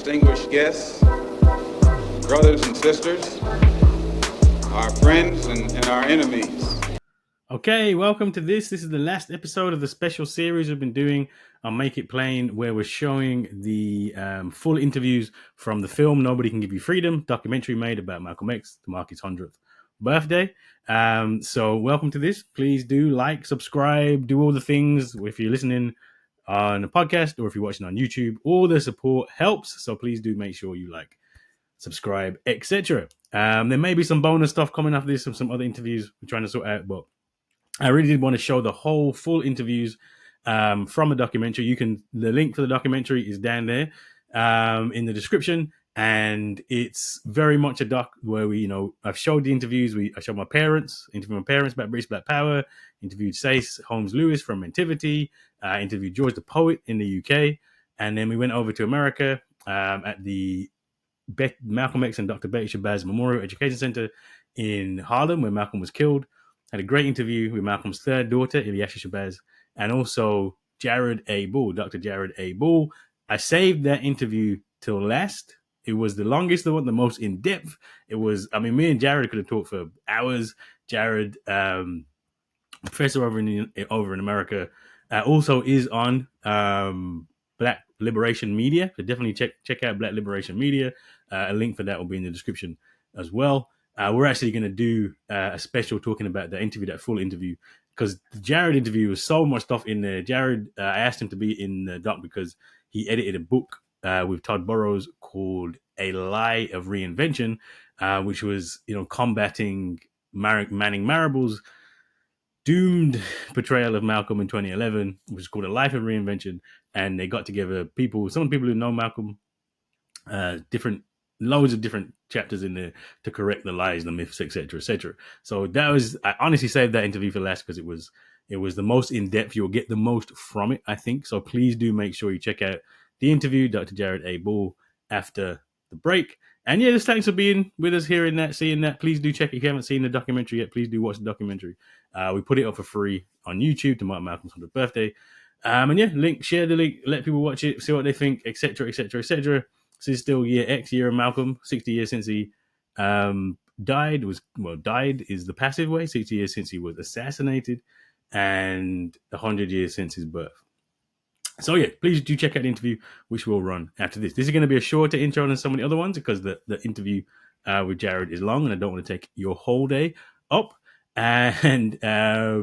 distinguished guests, brothers and sisters, our friends and our enemies. Okay, welcome to this. This is the last episode of the special series we've been doing on Make It Plain, where we're showing the full interviews from the film Nobody Can Give You Freedom, documentary made about Malcolm X to mark his 100th birthday. So welcome to this. Please do like, subscribe, do all the things. If you're listening on a podcast or if you're watching on YouTube, all the support helps. So please do make sure you like, subscribe, etc. There may be some bonus stuff coming after this, some other interviews we're trying to sort out, but I really did want to show the whole full interviews from the documentary. The link for the documentary is down there in the description, and it's very much a doc where I've showed the interviews. I showed interviewed my parents about British Black Power, interviewed Sace Holmes Lewis from Mentivity, interviewed George the Poet in the UK, and then we went over to America at the Malcolm X and Dr. Betty Shabazz Memorial Education Center in Harlem, where Malcolm was killed. Had a great interview with Malcolm's third daughter, Ilyasha Shabazz, and also Jared A. Bull, Dr. Jared A. Bull. I saved that interview till last. It was the longest one, the most in-depth. Me and Jared could have talked for hours. Jared, professor over in America, also is on Black Liberation Media. So definitely check out Black Liberation Media. A link for that will be in the description as well. We're actually going to do a special talking about that full interview, because the Jared interview was so much stuff in there. Jared, I asked him to be in the doc because he edited a book with Todd Burrows called A Lie of Reinvention, which was, combating Manning Marable's doomed portrayal of Malcolm in 2011, which is called A Life of Reinvention. And they got together some people who know Malcolm, loads of different chapters in there to correct the lies, the myths, etc., etc. So I honestly saved that interview for last because it was the most in-depth. You'll get the most from it, I think. So please do make sure you check out the interview, Dr. Jared A. Bull, after the break. And yeah, just thanks for being with us, hearing that, seeing that. Please do check it. If you haven't seen the documentary yet, please do watch the documentary. We put it up for free on YouTube to mark Malcolm's 100th birthday. Share the link, let people watch it, see what they think, etc., etc., etc. This is still year of Malcolm, 60 years since he died. Died is the passive way, 60 years since he was assassinated, and 100 years since his birth. So yeah, please do check out the interview, which will run after this. This is going to be a shorter intro than some of the other ones because the interview with Jared is long, and I don't want to take your whole day up. And I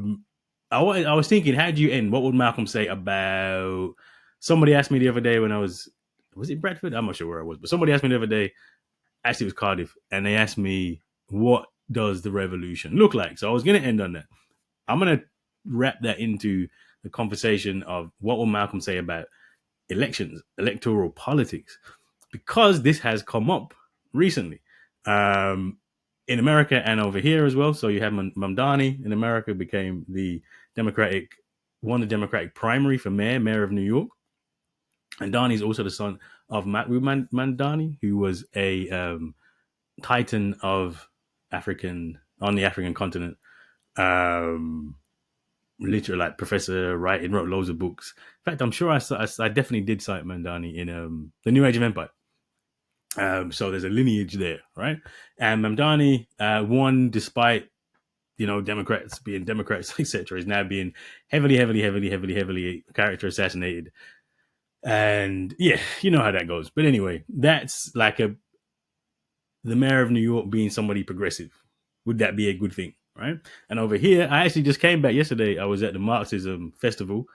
was thinking, how do you end? What would Malcolm say about... Somebody asked me the other day when I was it Bradford? I'm not sure where I was, but somebody asked me the other day, actually it was Cardiff, and they asked me, what does the revolution look like? So I was going to end on that. I'm going to wrap that into the conversation of what will Malcolm say about elections, electoral politics, because this has come up recently in America and over here as well. So you have Mamdani in America became won the Democratic primary for mayor of New York. And Dani's also the son of Mamdani, who was a titan of on the African continent. Literally, like professor, wrote loads of books. In fact, I'm sure I definitely did cite Mamdani in The New Age of Empire. So there's a lineage there, right? And Mamdani won despite, Democrats being Democrats, etc., is now being heavily character assassinated. And yeah, you know how that goes. But anyway, that's like the mayor of New York being somebody progressive. Would that be a good thing, right? And over here, I actually just came back yesterday. I was at the Marxism festival,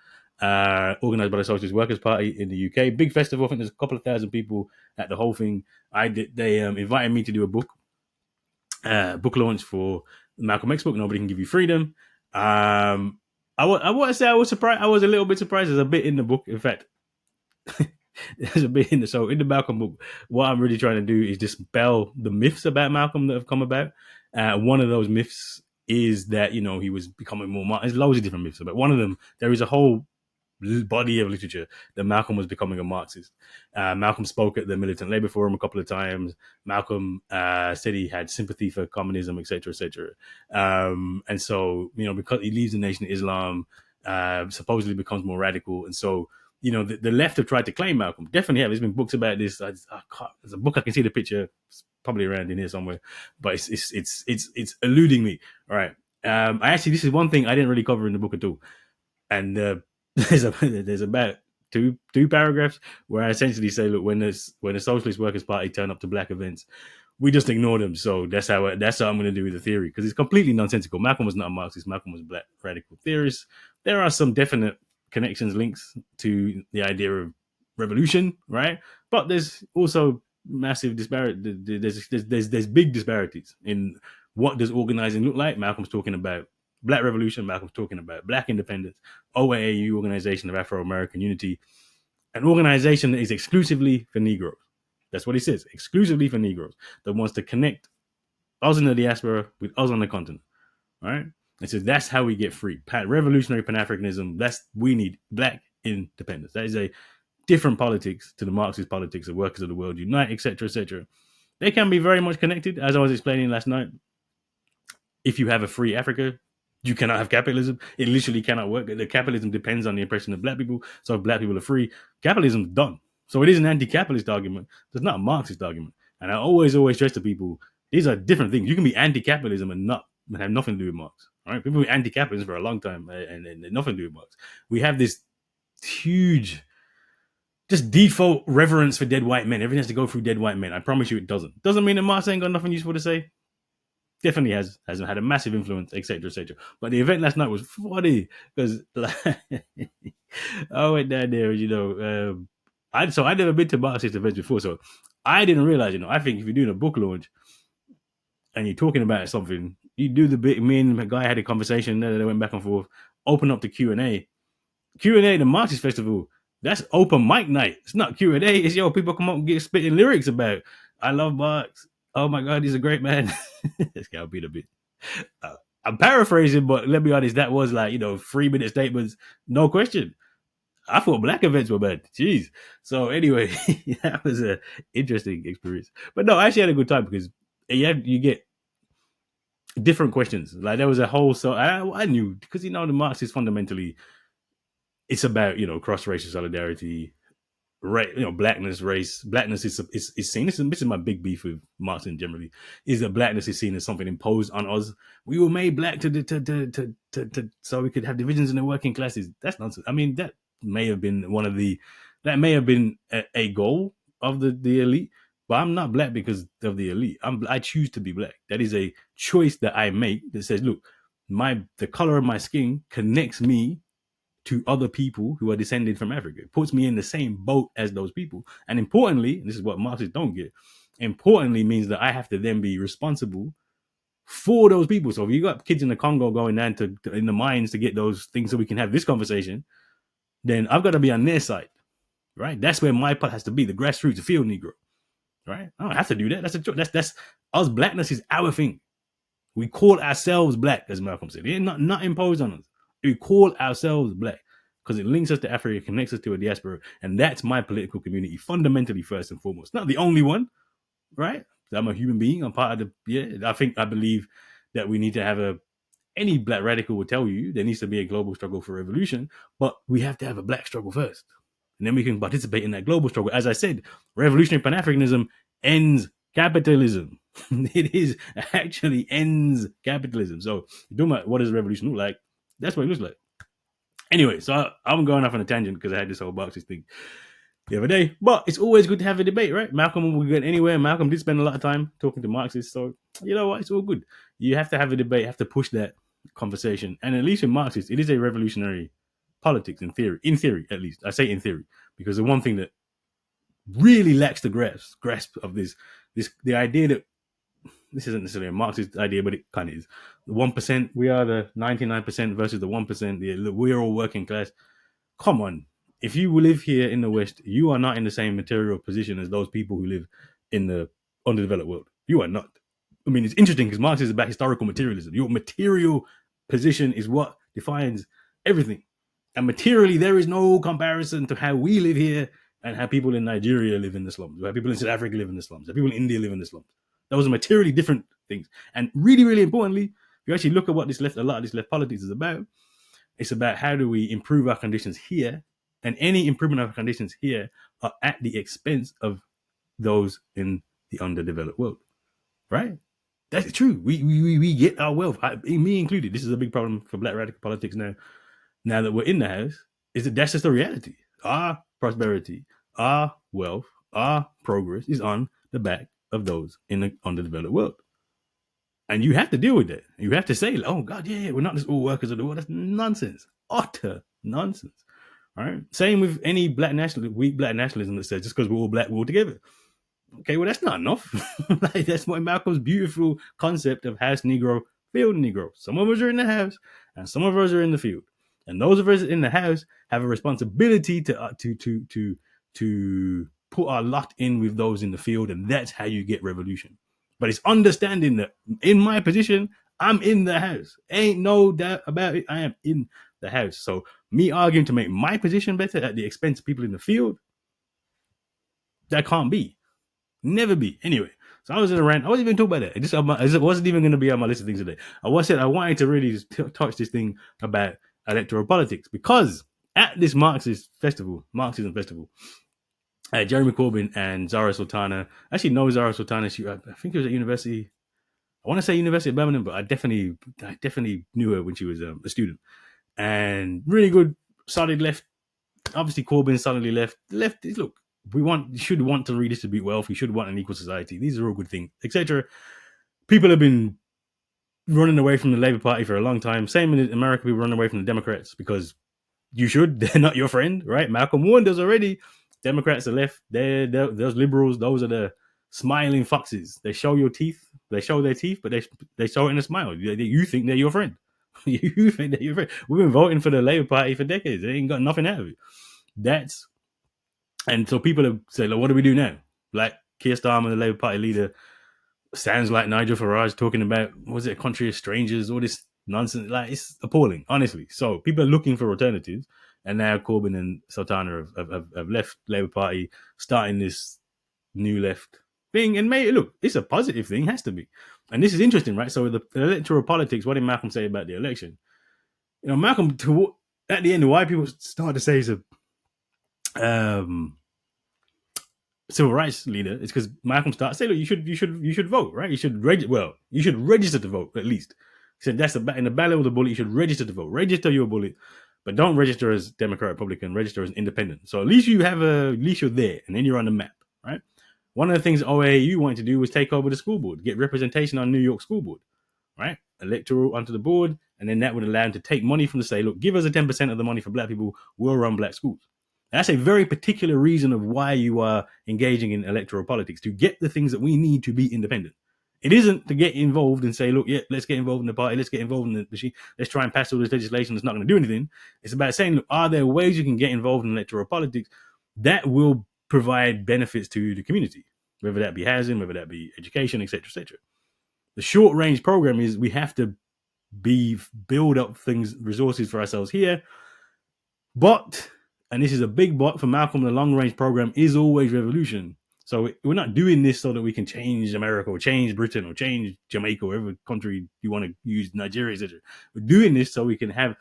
organized by the Socialist Workers Party in the UK. Big festival. I think there's a couple of thousand people at the whole thing. They invited me to do a book launch for Malcolm X book, Nobody Can Give You Freedom. I want to say I was surprised. I was a little bit surprised. There's a bit in the book. In fact, there's a bit in the Malcolm book. What I'm really trying to do is dispel the myths about Malcolm that have come about. One of those myths is that he was becoming more. There's loads of different myths about. One of them, there is a whole body of literature that Malcolm was becoming a Marxist. Malcolm spoke at the Militant Labour Forum a couple of times. Malcolm said he had sympathy for communism, etc., etc. And so, because he leaves the Nation of Islam, supposedly becomes more radical. And so, the left have tried to claim Malcolm. Definitely have. There's been books about this. There's a book I can see the picture. It's probably around in here somewhere, but it's eluding me. All right. This is one thing I didn't really cover in the book at all, and there's about two paragraphs where I essentially say, look, when the Socialist Workers Party turn up to black events, we just ignore them. So that's how I'm going to do with the theory, because it's completely nonsensical. Malcolm was not a Marxist. Malcolm was a black radical theorist. There are some definite connections, links to the idea of revolution, right? But there's also massive disparity. There's big disparities in what does organizing look like. Malcolm's talking about black revolution. Malcolm's talking about black independence. OAAU, Organization of Afro-American Unity, an organization that is exclusively for Negroes. That's what he says, exclusively for Negroes, that wants to connect us in the diaspora with us on the continent, right? It says that's how we get free. Revolutionary Pan-Africanism, we need black independence. That is a different politics to the Marxist politics of workers of the world unite, etc., etc. They can be very much connected, as I was explaining last night. If you have a free Africa, you cannot have capitalism. It literally cannot work. The capitalism depends on the oppression of black people. So if black people are free, capitalism's done. So it is an anti-capitalist argument. It's not a Marxist argument. And I always stress to people, these are different things. You can be anti-capitalism and have nothing to do with Marx. All right, people were anti-capitalism for a long time and nothing to do with Marx. We have this huge, just default reverence for dead white men. Everything has to go through dead white men. I promise you, it doesn't. Doesn't mean that Marx ain't got nothing useful to say. Definitely has had a massive influence, etc., etc. But the event last night was funny because I went down there, I'd never been to Marxist events before, so I didn't realize, I think if you're doing a book launch and you're talking about something, you do the bit. Me and the guy had a conversation, then they went back and forth, open up the Q&A. Q&A, the Marxist Festival, that's open mic night. It's not Q&A. It's, people come up and get spitting lyrics about, I love Marx. Oh my God, he's a great man. This guy beat a bit. I'm paraphrasing, but let me be honest, that was 3-minute statements, no question. I thought black events were bad. Jeez. So anyway, that was an interesting experience. But no, I actually had a good time because you get different questions. Like there was a whole, so I knew, because the Marxists fundamentally, it's about, cross-racial solidarity, blackness, race. Blackness is seen. This is my big beef with Marxism generally. Is that blackness is seen as something imposed on us. We were made black to so we could have divisions in the working classes. That's nonsense. I mean, that may have been a goal of the elite, but I'm not black because of the elite. I choose to be black. That is a choice that I make that says, look, the color of my skin connects me to other people who are descended from Africa. It puts me in the same boat as those people. And importantly, and this is what Marxists don't get, importantly means that I have to then be responsible for those people. So if you got kids in the Congo going down in the mines to get those things so we can have this conversation, then I've got to be on their side, right? That's where my part has to be, the grassroots, the field Negro, right? I don't have to do that. That's us. Blackness is our thing. We call ourselves black, as Malcolm said. It's not imposed on us. We call ourselves black because it links us to Africa, connects us to a diaspora, and that's my political community fundamentally first and foremost. Not the only one, right? I'm a human being. I'm part of I believe that we need to have any black radical will tell you there needs to be a global struggle for revolution, but we have to have a black struggle first, and then we can participate in that global struggle. As I said, revolutionary Pan-Africanism ends capitalism. It actually ends capitalism. So you're talking about what does revolution look like? That's what it looks like. Anyway, so I'm going off on a tangent because I had this whole Marxist thing the other day. But it's always good to have a debate, right? Malcolm will get anywhere. Malcolm did spend a lot of time talking to Marxists. So, you know what? It's all good. You have to have a debate. You have to push that conversation. And at least in Marxists, it is a revolutionary politics in theory. In theory, at least. I say in theory. Because the one thing that really lacks the grasp of the idea that this isn't necessarily a Marxist idea, but it kind of is. The 1%, we are the 99% versus the 1%. We're all working class. Come on. If you live here in the West, you are not in the same material position as those people who live in the underdeveloped world. You are not. I mean, it's interesting because Marx is about historical materialism. Your material position is what defines everything. And materially, there is no comparison to how we live here and how people in Nigeria live in the slums, how people in South Africa live in the slums, how people in India live in the slums. Those are materially different things. And really, really importantly, if you actually look at what a lot of this left politics is about, it's about how do we improve our conditions here And any improvement of conditions here are at the expense of those in the underdeveloped world, right? That's true. We get our wealth, me included. This is a big problem for Black radical politics now. Now that we're in the house, is that that's just the reality. Our prosperity, our wealth, our progress is on the back of those in the underdeveloped world. And you have to deal with that. You have to say, oh God, yeah, we're not just all workers of the world. That's nonsense. Utter nonsense. All right. Same with any weak black nationalism that says just because we're all black, we're all together. Okay, well, that's not enough. Like, that's what Malcolm's beautiful concept of house Negro, field Negro. Some of us are in the house and some of us are in the field. And those of us in the house have a responsibility to put our lot in with those in the field, and that's how you get revolution. But it's understanding that in my position, I'm in the house. Ain't no doubt about it. I am in the house. So me arguing to make my position better at the expense of people in the field, that can't be. Never be. Anyway, so I was in a rant. I wasn't even talking about that. It wasn't even going to be on my list of things today. I wanted to really just touch this thing about electoral politics, because at this Marxism festival, Jeremy Corbyn and Zahra Sultana, I actually know Zahra Sultana. I think it was at university. I want to say University of Birmingham, but I definitely knew her when she was a student. And really good, solid left. Obviously, Corbyn solidly left. Look, should want to redistribute wealth. We should want an equal society. These are all good things, etc. People have been running away from the Labour Party for a long time. Same in America, people run away from the Democrats because they're not your friend, right? Malcolm warned us already. Democrats are left. Those liberals, those are the smiling foxes. They show your teeth. They show their teeth, but they show it in a smile. You think they're your friend. You think they're your friend. We've been voting for the Labour Party for decades. They ain't got nothing out of it. And so people have said, like, what do we do now? Like, Keir Starmer, the Labour Party leader, sounds like Nigel Farage talking about, was it a country of strangers, all this nonsense. Like, it's appalling, honestly. So people are looking for alternatives, and now Corbyn and Sultana have left Labour Party, starting this new left thing. And look, it's a positive thing, has to be. And this is interesting, right? So with the electoral politics, what did Malcolm say about the election? You know, Malcolm, at the end, why people start to say he's a civil rights leader, it's because Malcolm started saying, look, you should vote, right? You should register to vote, at least. He said that's in the battle of the bullet, you should register to vote. Register your bullet, but don't register as Democrat, Republican, register as independent. So at least you're there, and then you're on the map, right? One of the things OAU wanted to do was take over the school board, get representation on New York school board, right? Electoral onto the board, and then that would allow them to take money from the state. Look, give us a 10% of the money for black people, we'll run black schools. That's a very particular reason of why you are engaging in electoral politics, to get the things that we need to be independent. It isn't to get involved and say, look, yeah, let's get involved in the party, let's get involved in the machine, let's try and pass all this legislation that's not going to do anything. It's about saying, look, are there ways you can get involved in electoral politics that will provide benefits to the community, whether that be housing, whether that be education, etc., etc. The short range program is we have to build up resources for ourselves here, but, and this is a big but for Malcolm, the long range program is always revolution. So we're not doing this so that we can change America or change Britain or change Jamaica or whatever country you want to use, Nigeria, etc. We're doing this so we can have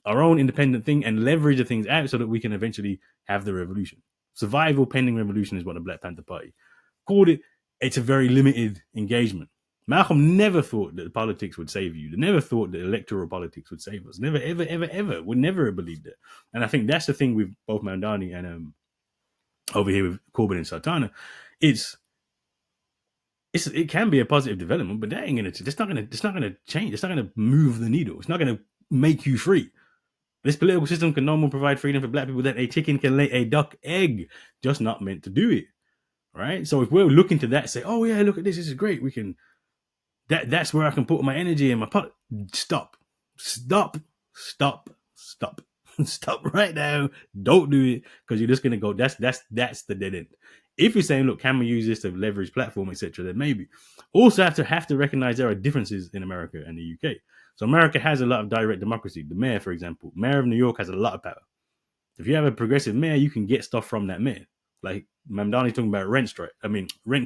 our own independent thing and leverage the things out so that we can eventually have the revolution. Survival pending revolution is what the Black Panther Party called it. It's a very limited engagement. Malcolm never thought that politics would save you. They never thought that electoral politics would save us. Never, ever, ever, ever. Would never have believed it. And I think that's the thing with both Mamdani and over here with Corbyn and Sultana. It can be a positive development, but it's not gonna change. It's not gonna move the needle. It's not gonna make you free. This political system can no more provide freedom for black people than a chicken can lay a duck egg, just not meant to do it. Right? So if we're looking to that, say, oh yeah, look at this is great. We can. That's where I can put my energy and my pot. Stop right now. Don't do it, because you're just gonna go. That's the dead end. If you're saying, look, can we use this to leverage platform, etc., then maybe. Also have to recognize there are differences in America and the UK. So America has a lot of direct democracy. The mayor, for example, mayor of New York has a lot of power. If you have a progressive mayor, you can get stuff from that mayor. Like Mamdani's talking about rent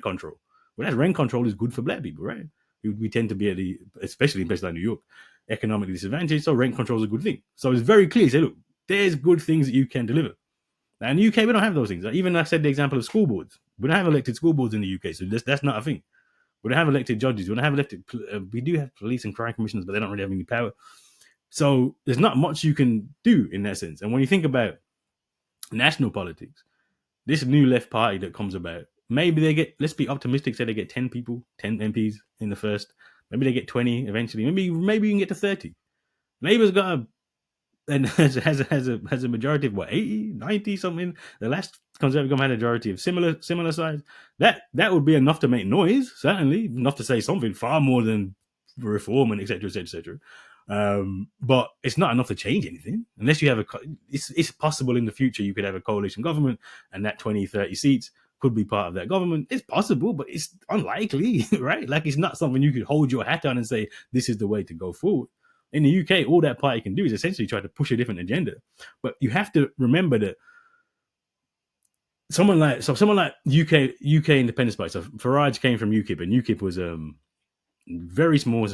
control. Well, that rent control is good for black people, right? We tend to be especially in places like New York, economically disadvantaged. So rent control is a good thing. So it's very clear. Say, look, there's good things that you can deliver. Now, in the UK, we don't have those things. Like, even I said the example of school boards. We don't have elected school boards in the UK, so that's not a thing. We don't have elected judges. We don't have elected. We do have police and crime commissioners, but they don't really have any power. So there's not much you can do in that sense. And when you think about national politics, this new left party that comes about, maybe they get, let's be optimistic, say they get 10 people, 10 MPs in the first. Maybe they get 20 eventually. Maybe you can get to 30. Labour's got has a majority of what, 80, 90 something. The last Conservative government had a majority of similar size. That would be enough to make noise, certainly enough to say something, far more than reform and etc. etc. But it's not enough to change anything unless you have it's possible in the future you could have a coalition government and that 20-30 seats could be part of that government. It's possible, but it's unlikely, right? Like, it's not something you could hold your hat on and say this is the way to go forward. In the UK, all that party can do is essentially try to push a different agenda. But you have to remember that someone like UK Independence Party. So Farage came from UKIP, and UKIP was very small. Was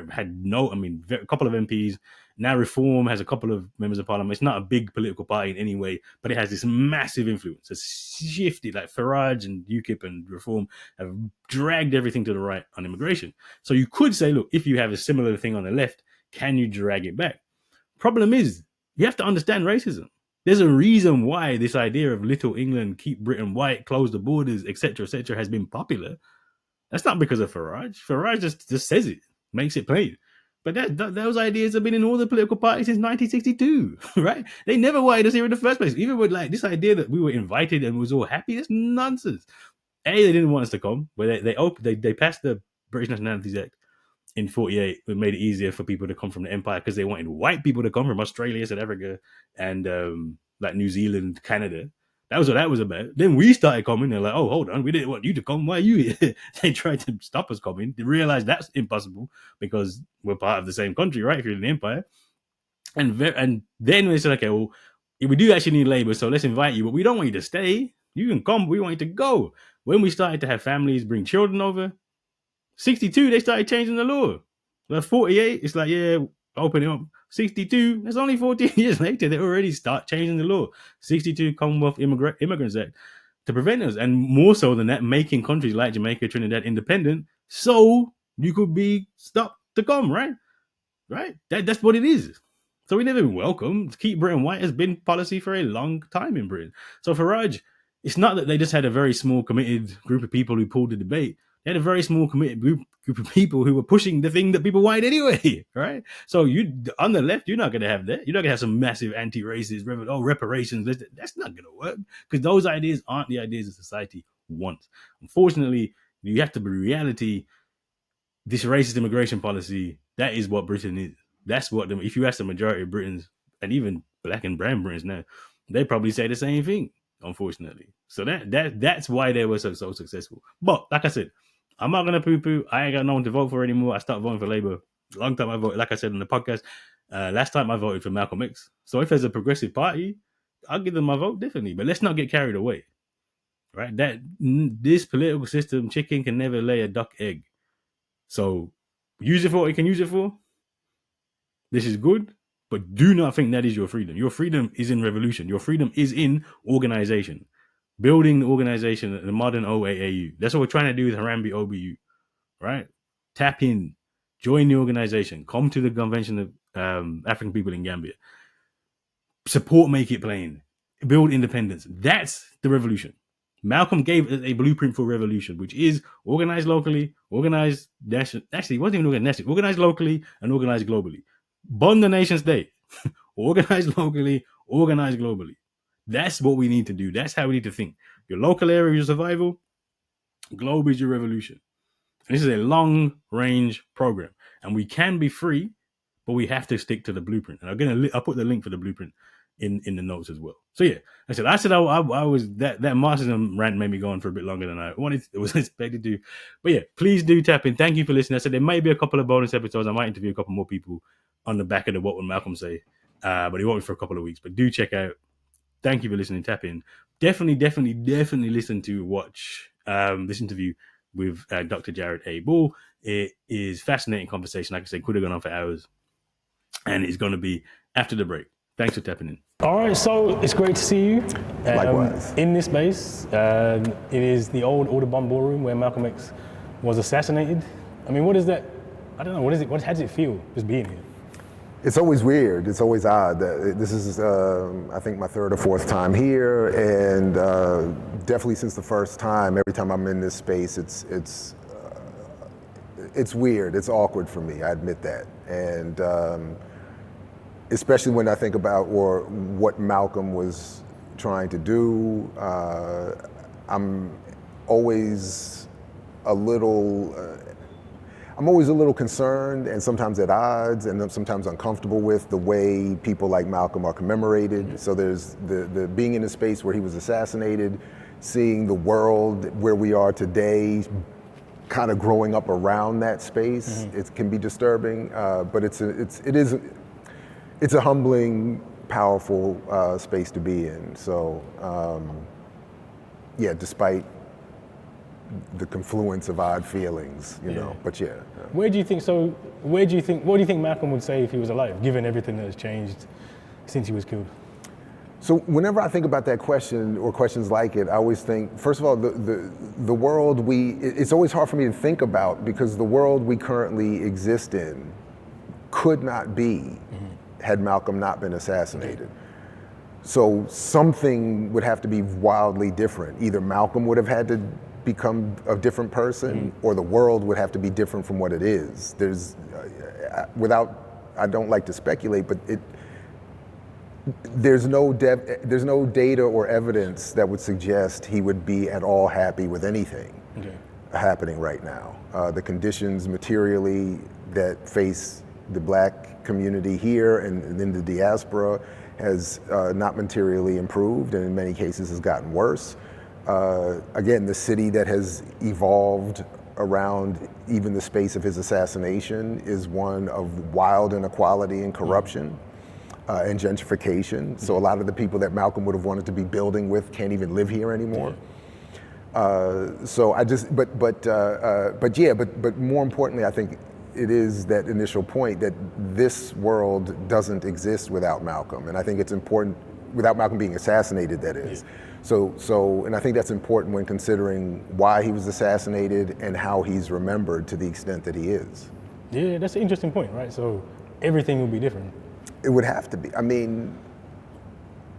had no. I mean, a couple of MPs. Now Reform has a couple of members of parliament. It's not a big political party in any way, but it has this massive influence. It's shifted. Like Farage and UKIP and Reform have dragged everything to the right on immigration. So you could say, look, if you have a similar thing on the left, can you drag it back? Problem is, you have to understand racism. There's a reason why this idea of little England, keep Britain white, close the borders, etc., has been popular. That's not because of Farage. Farage just says it, makes it plain. But those ideas have been in all the political parties since 1962, right? They never wanted us here in the first place. Even with like this idea that we were invited and was all happy, that's nonsense. They didn't want us to come, but they passed the British Nationalities Act in 48. It made it easier for people to come from the empire because they wanted white people to come from Australia, South Africa, and like New Zealand, Canada. That was what that was about. Then we started coming. They're like, oh, hold on, we didn't want you to come. Why are you here? They tried to stop us coming. They realized that's impossible because we're part of the same country, right? If you're in the empire. And then they said, okay, well, we do actually need labor, so let's invite you, but we don't want you to stay. You can come, we want you to go. When we started to have families bring children over, 62, they started changing the law. Like 48, it's like, yeah, open it up. 62, that's only 14 years later. They already start changing the law. 62 Commonwealth Immigrants Act to prevent us. And more so than that, making countries like Jamaica, Trinidad independent so you could be stopped to come, right? Right? That's what it is. So we never been welcome. Keep Britain white has been policy for a long time in Britain. So Farage, it's not that they just had a very small committed group of people who pulled the debate. They had a very small committed group of people who were pushing the thing that people wanted anyway, right? So you on the left, you're not going to have that. You're not going to have some massive anti-racist, reparations. That's not going to work because those ideas aren't the ideas that society wants. Unfortunately, you have to be reality. This racist immigration policy, that is what Britain is. That's what if you ask the majority of Britons, and even black and brown Britons now, they probably say the same thing, unfortunately. So that's why they were so successful. But like I said, I'm not gonna poo-poo. I ain't got no one to vote for anymore. I started voting for Labour a long time. I voted, like I said in the podcast, last time I voted for Malcolm X. So if there's a progressive party, I'll give them my vote definitely. But let's not get carried away, right? That this political system, chicken can never lay a duck egg. So use it for what you can use it for. This is good, but do not think that is your freedom. Your freedom is in revolution. Your freedom is in organization. Building the organization, the modern OAAU. That's what we're trying to do with Harambee OBU, right? Tap in, join the organization, come to the Convention of African People in Gambia. Support Make It Plain. Build independence. That's the revolution. Malcolm gave a blueprint for revolution, which is organized locally, organized nationally. Actually, it wasn't even organized nationally. Organized locally and organized globally. Bond the nation state. Organized locally, organized globally. That's what we need to do. That's how we need to think. Your local area is your survival. Globe is your revolution. And this is a long-range program. And we can be free, but we have to stick to the blueprint. And I'll put the link for the blueprint in the notes as well. So yeah, I said I was that Marxism rant made me go on for a bit longer than I was expected to. But yeah, please do tap in. Thank you for listening. I said there may be a couple of bonus episodes. I might interview a couple more people on the back of the What Would Malcolm Say, but it won't be for a couple of weeks. But do check out. Thank you for listening. Tap in. Definitely listen to watch this interview with Dr. Jared A. Ball. It is fascinating conversation. Like I said, could have gone on for hours, and it's going to be after the break. Thanks for tapping in. All right, so it's great to see you. Likewise. In this space, it is the old Audubon Ballroom where Malcolm X was assassinated. I mean, what is that? I don't know. What is it? How does it feel just being here? It's always weird. It's always odd. This is, I think, my third or fourth time here, and definitely since the first time. Every time I'm in this space, it's weird. It's awkward for me. I admit that, and especially when I think about what Malcolm was trying to do. I'm always a little. I'm always a little concerned and sometimes at odds and sometimes uncomfortable with the way people like Malcolm are commemorated. So there's the being in a space where he was assassinated, seeing the world where we are today, kind of growing up around that space. Mm-hmm. It can be disturbing, but it's a humbling, powerful space to be in. So yeah, despite the confluence of odd feelings, you know, but yeah. What do you think Malcolm would say if he was alive, given everything that has changed since he was killed? So whenever I think about that question or questions like it, I always think, first of all, the world it's always hard for me to think about because the world we currently exist in could not be had Malcolm not been assassinated. So something would have to be wildly different. Either Malcolm would have had to become a different person, or the world would have to be different from what it is. There's, I don't like to speculate, but there's no data or evidence that would suggest he would be at all happy with anything happening right now. The conditions materially that face the Black community here and in the diaspora has not materially improved, and in many cases has gotten worse. Again, the city that has evolved around even the space of his assassination is one of wild inequality and corruption and gentrification. So a lot of the people that Malcolm would have wanted to be building with can't even live here anymore. So I just, but more importantly, I think it is that initial point that this world doesn't exist without Malcolm, and I think it's important without Malcolm being assassinated. That is. So, and I think that's important when considering why he was assassinated and how he's remembered to the extent that he is. Yeah, that's an interesting point, right? So everything will be different. It would have to be. I mean,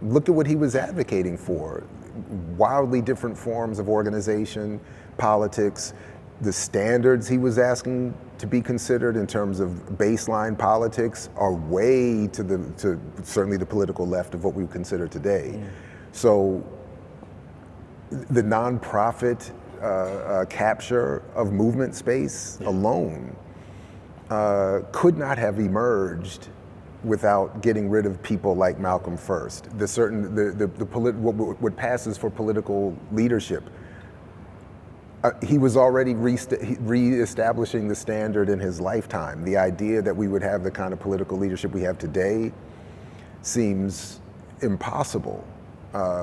look at what he was advocating for. Wildly different forms of organization, politics, the standards he was asking to be considered in terms of baseline politics are way to certainly the political left of what we would consider today. So the nonprofit capture of movement space alone could not have emerged without getting rid of people like Malcolm first. What passes for political leadership. He was already re-establishing the standard in his lifetime. The idea that we would have the kind of political leadership we have today seems impossible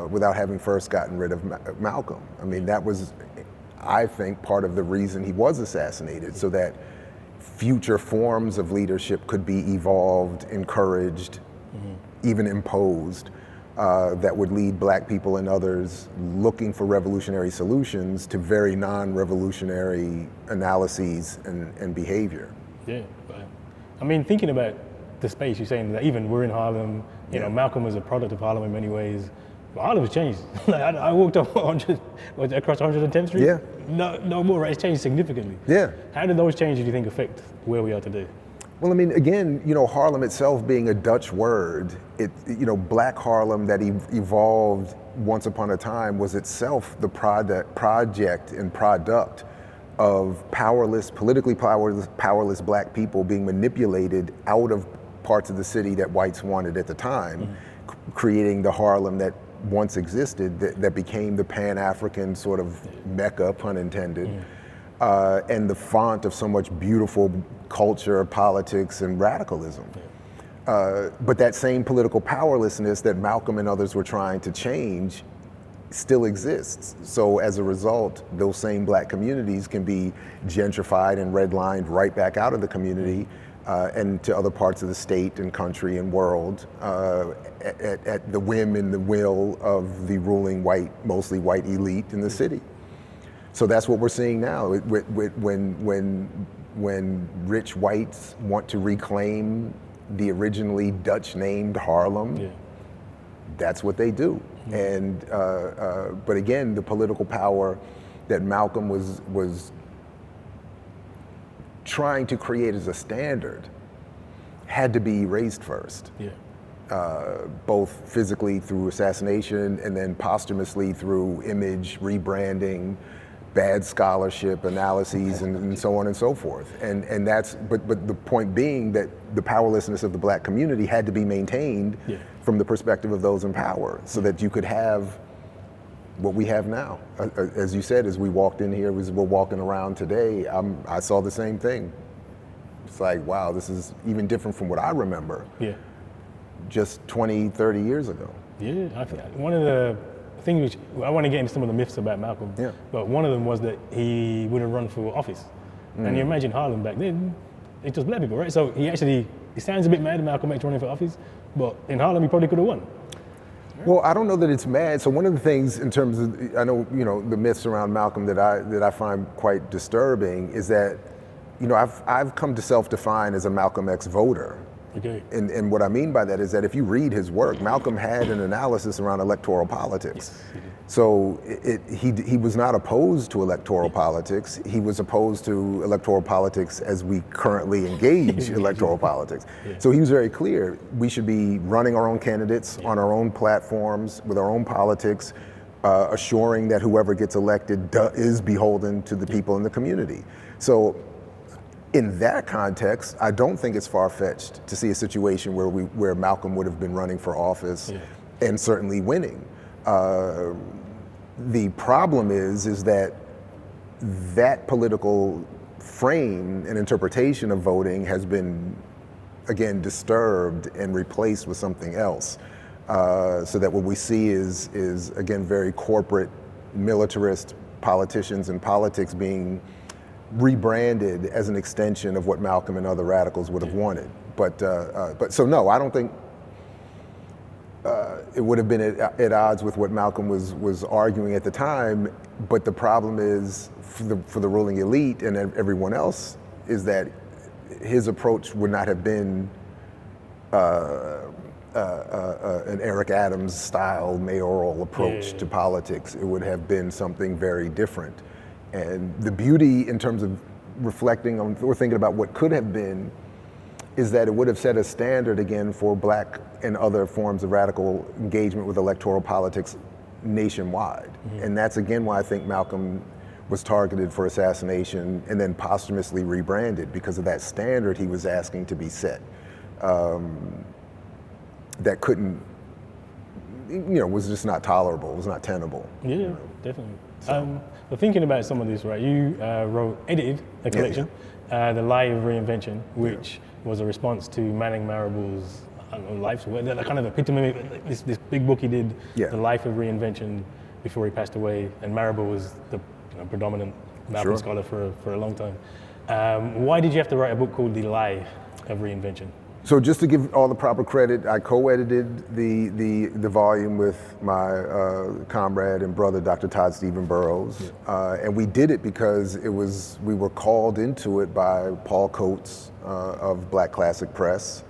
without having first gotten rid of Malcolm. I mean, that was, I think, part of the reason he was assassinated, so that future forms of leadership could be evolved, encouraged, even imposed, that would lead Black people and others looking for revolutionary solutions to very non-revolutionary analyses and behavior. Yeah, but I mean, thinking about the space, you're saying that even we're in Harlem, you know, Malcolm was a product of Harlem in many ways. But Harlem's changed. Like, I walked up across 110th Street. Yeah. No more, right? It's changed significantly. Yeah. How did those changes, do you think, affect where we are today? Well, I mean, again, you know, Harlem itself being a Dutch word, Black Harlem that evolved once upon a time was itself the project and product of politically powerless Black people being manipulated out of parts of the city that whites wanted at the time, creating the Harlem that once existed, that became the Pan-African sort of mecca, pun intended, and the font of so much beautiful culture, politics, and radicalism. But that same political powerlessness that Malcolm and others were trying to change still exists. So as a result, those same Black communities can be gentrified and redlined right back out of the community and to other parts of the state and country and world at the whim and the will of the ruling mostly white elite in the city. So that's what we're seeing now. When rich whites want to reclaim the originally Dutch-named Harlem, that's what they do. And but again, the political power that Malcolm was trying to create as a standard had to be erased first. Both physically through assassination and then posthumously through image rebranding, bad scholarship analyses, and so on and so forth. And that's but the point being that the powerlessness of the black community had to be maintained from the perspective of those in power, so that you could have what we have now. As you said, as we walked in here, as we're walking around today, I saw the same thing. It's like, wow, this is even different from what I remember just 20, 30 years ago. I think one of the things which I want to get into some of the myths about Malcolm, but one of them was that he wouldn't run for office. And you imagine Harlem back then, it's just black people, right? So it sounds a bit mad, Malcolm X running for office, but in Harlem he probably could have won. Well, I don't know that it's mad. So one of the things in terms of, I know, the myths around Malcolm that I find quite disturbing is that, I've come to self-define as a Malcolm X voter. Okay. And what I mean by that is that if you read his work, Malcolm had an analysis around electoral politics. So he was not opposed to electoral politics. He was opposed to electoral politics as we currently engage electoral politics. So he was very clear. We should be running our own candidates on our own platforms with our own politics, assuring that whoever gets elected is beholden to the people in the community. So in that context, I don't think it's far-fetched to see a situation where Malcolm would have been running for office and certainly winning. The problem is that political frame and interpretation of voting has been, again, disturbed and replaced with something else. So that what we see is again, very corporate, militarist politicians and politics being rebranded as an extension of what Malcolm and other radicals would have wanted. But so no, I don't think it would have been at odds with what Malcolm was arguing at the time. But the problem is for the ruling elite and everyone else is that his approach would not have been an Eric Adams style mayoral approach to politics. It would have been something very different. And the beauty in terms of reflecting on or thinking about what could have been is that it would have set a standard again for black and other forms of radical engagement with electoral politics nationwide. And that's again why I think Malcolm was targeted for assassination and then posthumously rebranded, because of that standard he was asking to be set. That couldn't, was just not tolerable, was not tenable. Yeah, definitely. So thinking about some of this, right, you edited a collection, The Lie of Reinvention, which was a response to Manning Marable's life's work, that kind of epitome, this big book he did, The Life of Reinvention, before he passed away, and Marable was the predominant Malcolm scholar for a long time. Why did you have to write a book called The Lie of Reinvention? So just to give all the proper credit, I co-edited the volume with my comrade and brother, Dr. Todd Stephen Burroughs, and we did it because we were called into it by Paul Coates of Black Classic Press.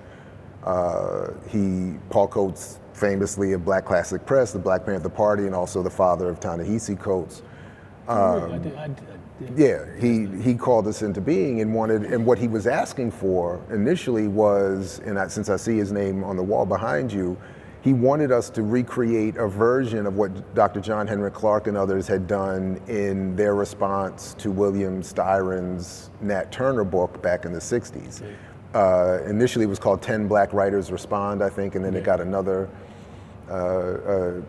Paul Coates, famously of Black Classic Press, the Black Panther Party, and also the father of Ta-Nehisi Coates. He called us into being and what he was asking for initially was, since I see his name on the wall behind you, he wanted us to recreate a version of what Dr. John Henrik Clarke and others had done in their response to William Styron's Nat Turner book back in the 60s. Initially it was called 10 Black Writers Respond, I think, and then it got another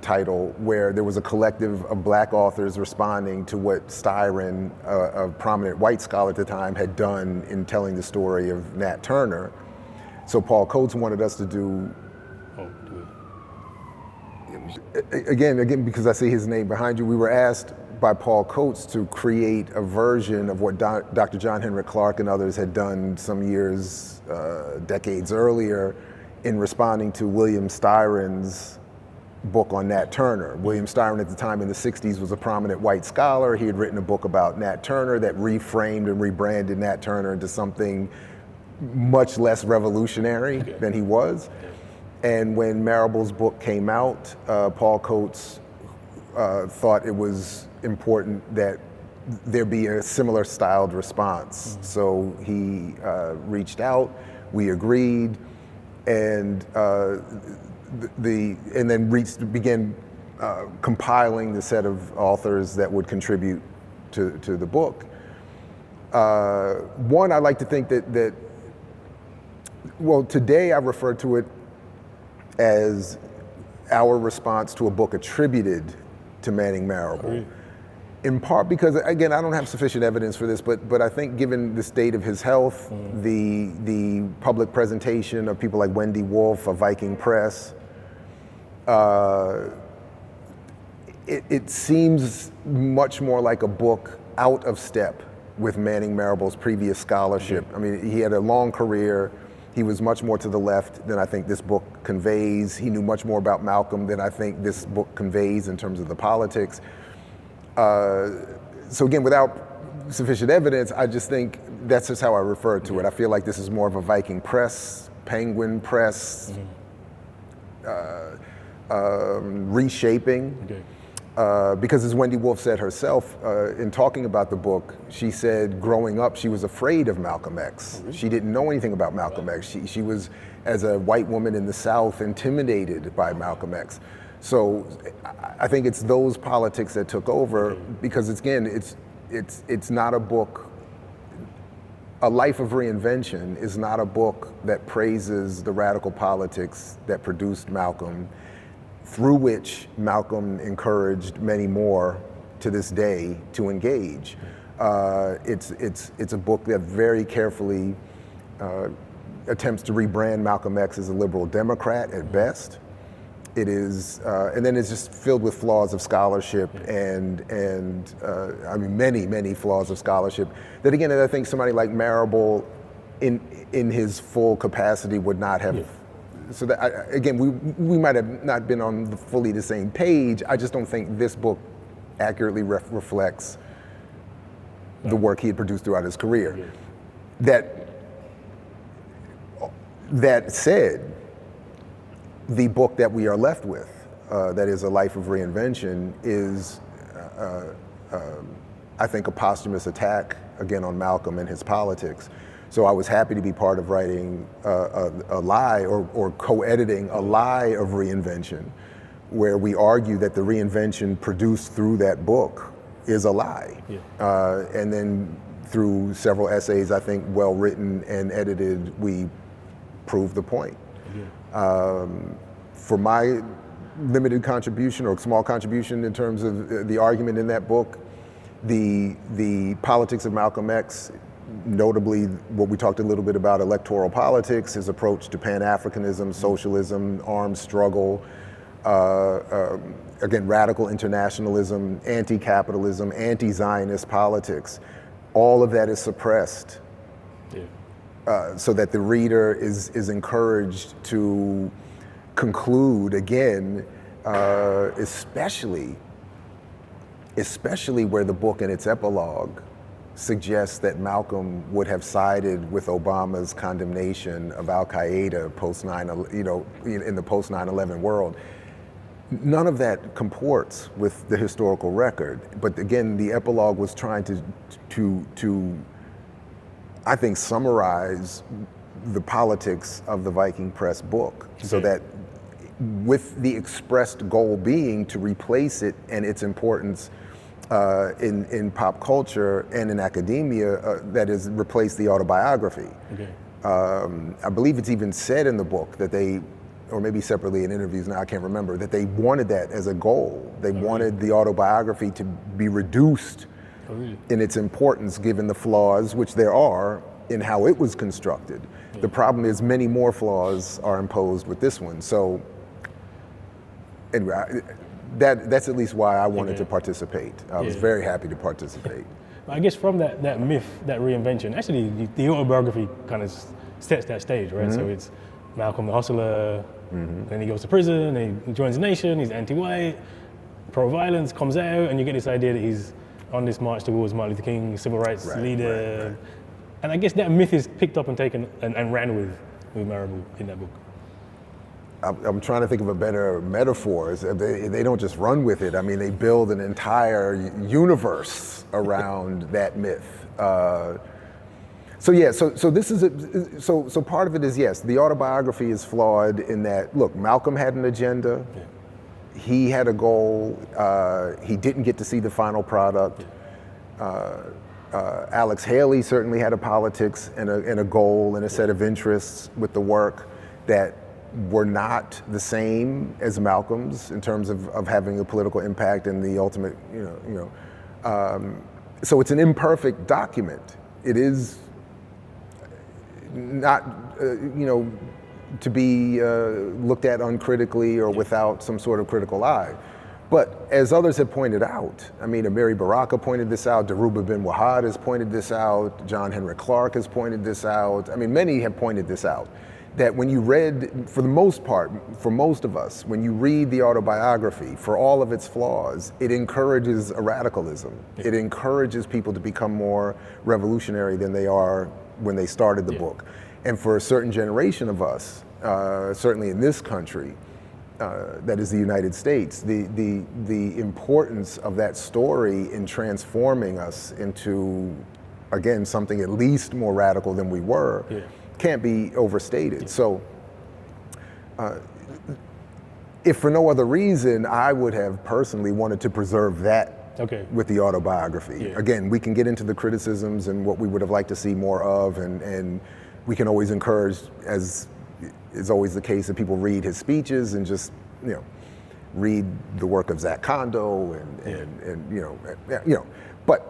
title where there was a collective of black authors responding to what Styron, a prominent white scholar at the time, had done in telling the story of Nat Turner. So Paul Coates wanted us to do, again, because I see his name behind you, we were asked by Paul Coates to create a version of what Dr. John Henrik Clarke and others had done some years, decades earlier, in responding to William Styron's book on Nat Turner. William Styron at the time in the 60s was a prominent white scholar. He had written a book about Nat Turner that reframed and rebranded Nat Turner into something much less revolutionary than he was. And when Marable's book came out, Paul Coates thought it was important that there be a similar styled response. So he reached out, we agreed, and then began compiling the set of authors that would contribute to the book. One, I like to think that well, today I refer to it as our response to a book attributed to Manning Marable. In part because, again, I don't have sufficient evidence for this, but I think given the state of his health, the public presentation of people like Wendy Wolf of Viking Press, it seems much more like a book out of step with Manning Marable's previous scholarship. I mean, he had a long career. He was much more to the left than I think this book conveys. He knew much more about Malcolm than I think this book conveys in terms of the politics. So again, without sufficient evidence, I just think that's just how I refer to it. I feel like this is more of a Viking Press, Penguin Press, reshaping. Because as Wendy Wolf said herself, in talking about the book, she said growing up she was afraid of Malcolm X. She didn't know anything about Malcolm X. She was, as a white woman in the South, intimidated by Malcolm X. So I think it's those politics that took over, because it's not a book. A Life of Reinvention is not a book that praises the radical politics that produced Malcolm, through which Malcolm encouraged many more to this day to engage. It's a book that very carefully attempts to rebrand Malcolm X as a liberal Democrat at best. It is, and then it's just filled with flaws of scholarship and I mean many flaws of scholarship that, again, I think somebody like Marable in his full capacity would not have. So that, again, we might have not been on fully the same page. I just don't think this book accurately reflects the work he had produced throughout his career. That said, the book that we are left with, that is A Life of Reinvention, is, I think, a posthumous attack, again, on Malcolm and his politics. So I was happy to be part of writing a lie, or co-editing A Lie of Reinvention, where we argue that the reinvention produced through that book is a lie. And then through several essays, I think well written and edited, we prove the point. For my limited contribution, or small contribution in terms of the argument in that book, the politics of Malcolm X, notably what we talked a little bit about, electoral politics, his approach to Pan-Africanism, socialism, armed struggle, again, radical internationalism, anti-capitalism, anti-Zionist politics, all of that is suppressed. So that the reader is encouraged to conclude, again, especially where the book and its epilogue suggests that Malcolm would have sided with Obama's condemnation of Al-Qaeda in the post 9/11 world. None of that comports with the historical record. But again, the epilogue was trying to I think, summarize the politics of the Viking Press book, so that with the expressed goal being to replace it and its importance in pop culture and in academia, that is, replace the autobiography. I believe it's even said in the book that they, or maybe separately in interviews, now I can't remember, that they wanted that as a goal. They wanted the autobiography to be reduced in its importance, given the flaws, which there are, in how it was constructed. The problem is many more flaws are imposed with this one. So anyway, that's at least why I wanted to participate. I was very happy to participate. I guess from that myth, that reinvention, actually the autobiography kind of sets that stage, right? So it's Malcolm the hustler, then he goes to prison, then he joins the nation, he's anti-white, pro-violence, comes out, and you get this idea that he's on this march towards Martin Luther King, civil rights leader. Right. And I guess that myth is picked up and taken and ran with Marable in that book. I'm trying to think of a better metaphor. They don't just run with it. I mean, they build an entire universe around that myth. So this is so part of it is, yes, the autobiography is flawed in that, look, Malcolm had an agenda. Yeah. He had a goal. He didn't get to see the final product. Alex Haley certainly had a politics and a goal and a set of interests with the work that were not the same as Malcolm's in terms of having a political impact and the ultimate, so it's an imperfect document. It is not, to be looked at uncritically or without some sort of critical eye. But as others have pointed out, I mean, Amiri Baraka pointed this out, Daruba bin Wahad has pointed this out, John Henrik Clarke has pointed this out. I mean, many have pointed this out, that when you read, for the most part, for most of us, when you read the autobiography, for all of its flaws, it encourages a radicalism. It encourages people to become more revolutionary than they are when they started the book. And for a certain generation of us, certainly in this country, that is the United States, the importance of that story in transforming us into, again, something at least more radical than we were, can't be overstated. So if for no other reason, I would have personally wanted to preserve that with the autobiography. Again, we can get into the criticisms and what we would have liked to see more of, and we can always encourage, as is always the case, that people read his speeches and just, read the work of Zach Kondo but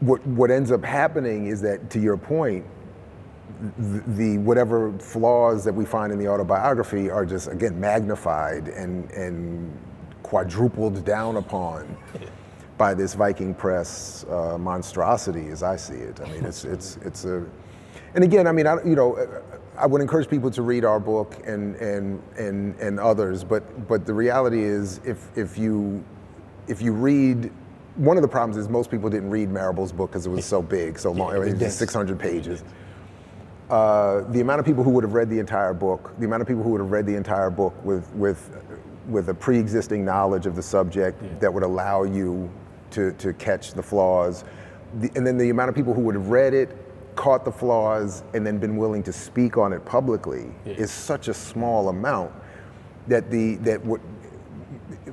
what ends up happening is that, to your point, the whatever flaws that we find in the autobiography are just, again, magnified and quadrupled down upon by this Viking press monstrosity, as I see it. I mean, it's a, and again, I mean, I would encourage people to read our book and others, but the reality is, if you read, one of the problems is most people didn't read Marable's book because it was so big, so long. It was 600 pages. The amount of people who would have read the entire book, with a pre-existing knowledge of the subject that would allow you to catch the flaws, and then the amount of people who would have read it, caught the flaws, and then been willing to speak on it publicly is such a small amount that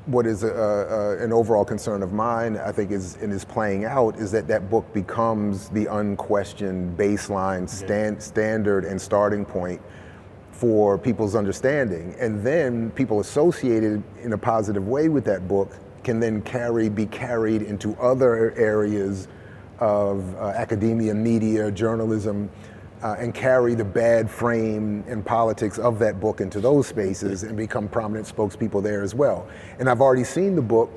what is an overall concern of mine, I think, is playing out, is that book becomes the unquestioned baseline, standard and starting point for people's understanding. And then people associated in a positive way with that book can then be carried into other areas of academia, media, journalism, and carry the bad frame and politics of that book into those spaces and become prominent spokespeople there as well. And I've already seen the book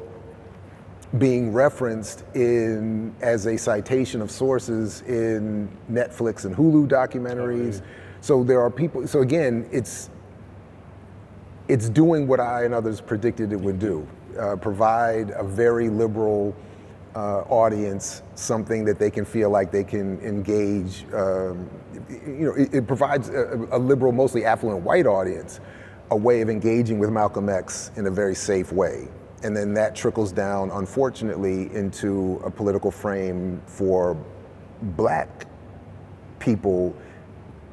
being referenced as a citation of sources in Netflix and Hulu documentaries. So there are people, so again, it's doing what I and others predicted it would do, provide a very liberal audience something that they can feel like they can engage. It provides a liberal, mostly affluent white audience a way of engaging with Malcolm X in a very safe way. And then that trickles down, unfortunately, into a political frame for Black people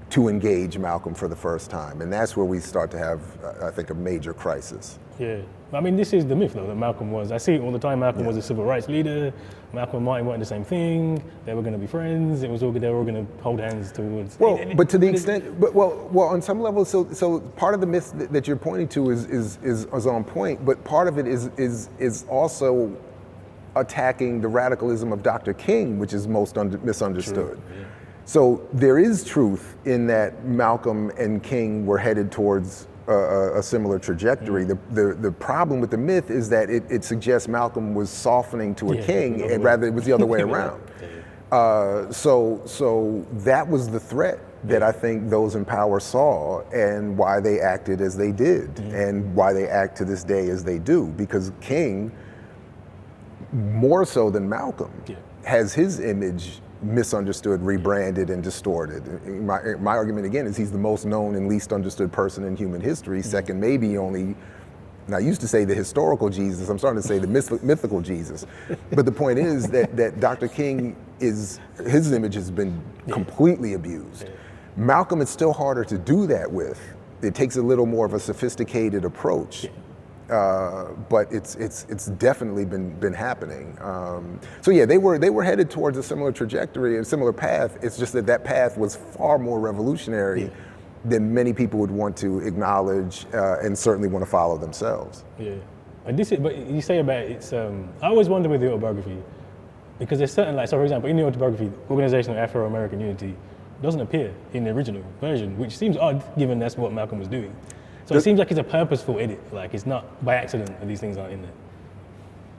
to engage Malcolm for the first time. And that's where we start to have, I think, a major crisis. Yeah. I mean, this is the myth, though, that Malcolm was. I see it all the time. Malcolm was a civil rights leader. Malcolm and Martin weren't the same thing. They were going to be friends. It was all, they were all going to hold hands towards. Well, but to the extent, on some level, so part of the myth that you're pointing to is on point. But part of it is also attacking the radicalism of Dr. King, which is most misunderstood. True. Yeah. So there is truth in that Malcolm and King were headed towards a similar trajectory. The problem with the myth is that it suggests Malcolm was softening to a king, and rather it was the other way around. So that was the threat that I think those in power saw, and why they acted as they did, and why they act to this day as they do. Because King, more so than Malcolm, has his image misunderstood, rebranded, and distorted. My argument again is he's the most known and least understood person in human history. Second, maybe only. And I used to say the historical Jesus. I'm starting to say the mythical Jesus. But the point is that Dr. King his image has been completely abused. Malcolm, it's still harder to do that with. It takes a little more of a sophisticated approach. But it's definitely been happening. So yeah, they were headed towards a similar trajectory, a similar path. It's just that path was far more revolutionary than many people would want to acknowledge, and certainly want to follow themselves. Yeah, but you say about it's. I always wonder with the autobiography, because there's certain, like, so for example, in the autobiography, Organization of Afro-American Unity doesn't appear in the original version, which seems odd given that's what Malcolm was doing. So it seems like it's a purposeful edit, like it's not by accident that these things aren't in there.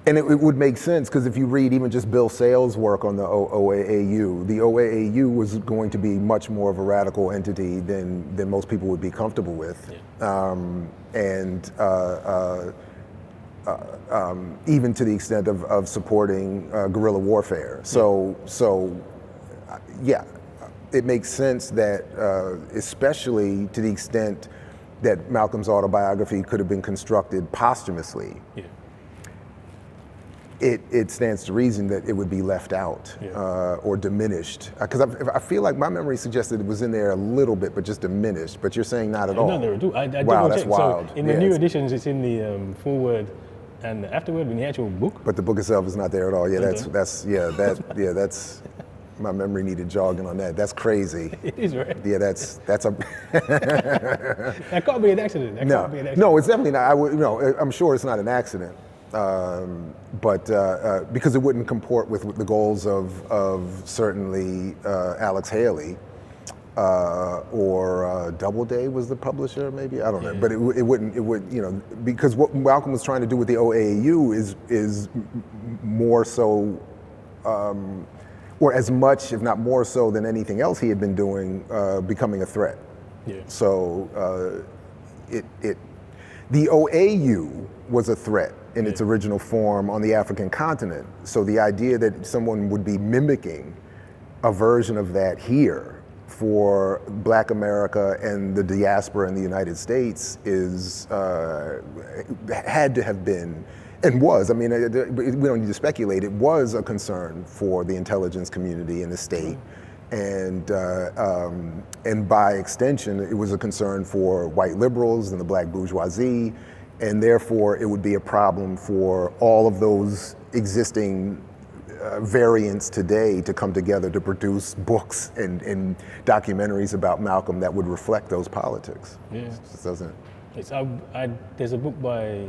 And it would make sense, because if you read even just Bill Sales' work on the OAAU, the OAAU was going to be much more of a radical entity than most people would be comfortable with. Even to the extent of supporting guerrilla warfare. So yeah, it makes sense that, especially to the extent that Malcolm's autobiography could have been constructed posthumously, it stands to reason that it would be left out or diminished. Because I feel like my memory suggested it was in there a little bit, but just diminished. But you're saying not at all. No, there too. Wow, that's wild. So in the new editions, it's in the foreword and the afterword in the actual book. But the book itself is not there at all. Yeah, that's my memory needed jogging on that. That's crazy. It is, right? Yeah, that's a. That can't be an accident. No, it's definitely not. I'm sure it's not an accident. But because it wouldn't comport with the goals of certainly Alex Haley or Doubleday was the publisher, maybe, I don't know. But it would because what Malcolm was trying to do with the OAAU is more so, or as much, if not more so than anything else he had been doing, becoming a threat. So the OAU was a threat in its original form on the African continent. So the idea that someone would be mimicking a version of that here for Black America and the diaspora in the United States had to have been, and was, I mean, we don't need to speculate, it was a concern for the intelligence community in the state. And by extension, it was a concern for white liberals and the black bourgeoisie, and therefore it would be a problem for all of those existing variants today to come together to produce books and documentaries about Malcolm that would reflect those politics. It just doesn't. There's a book by,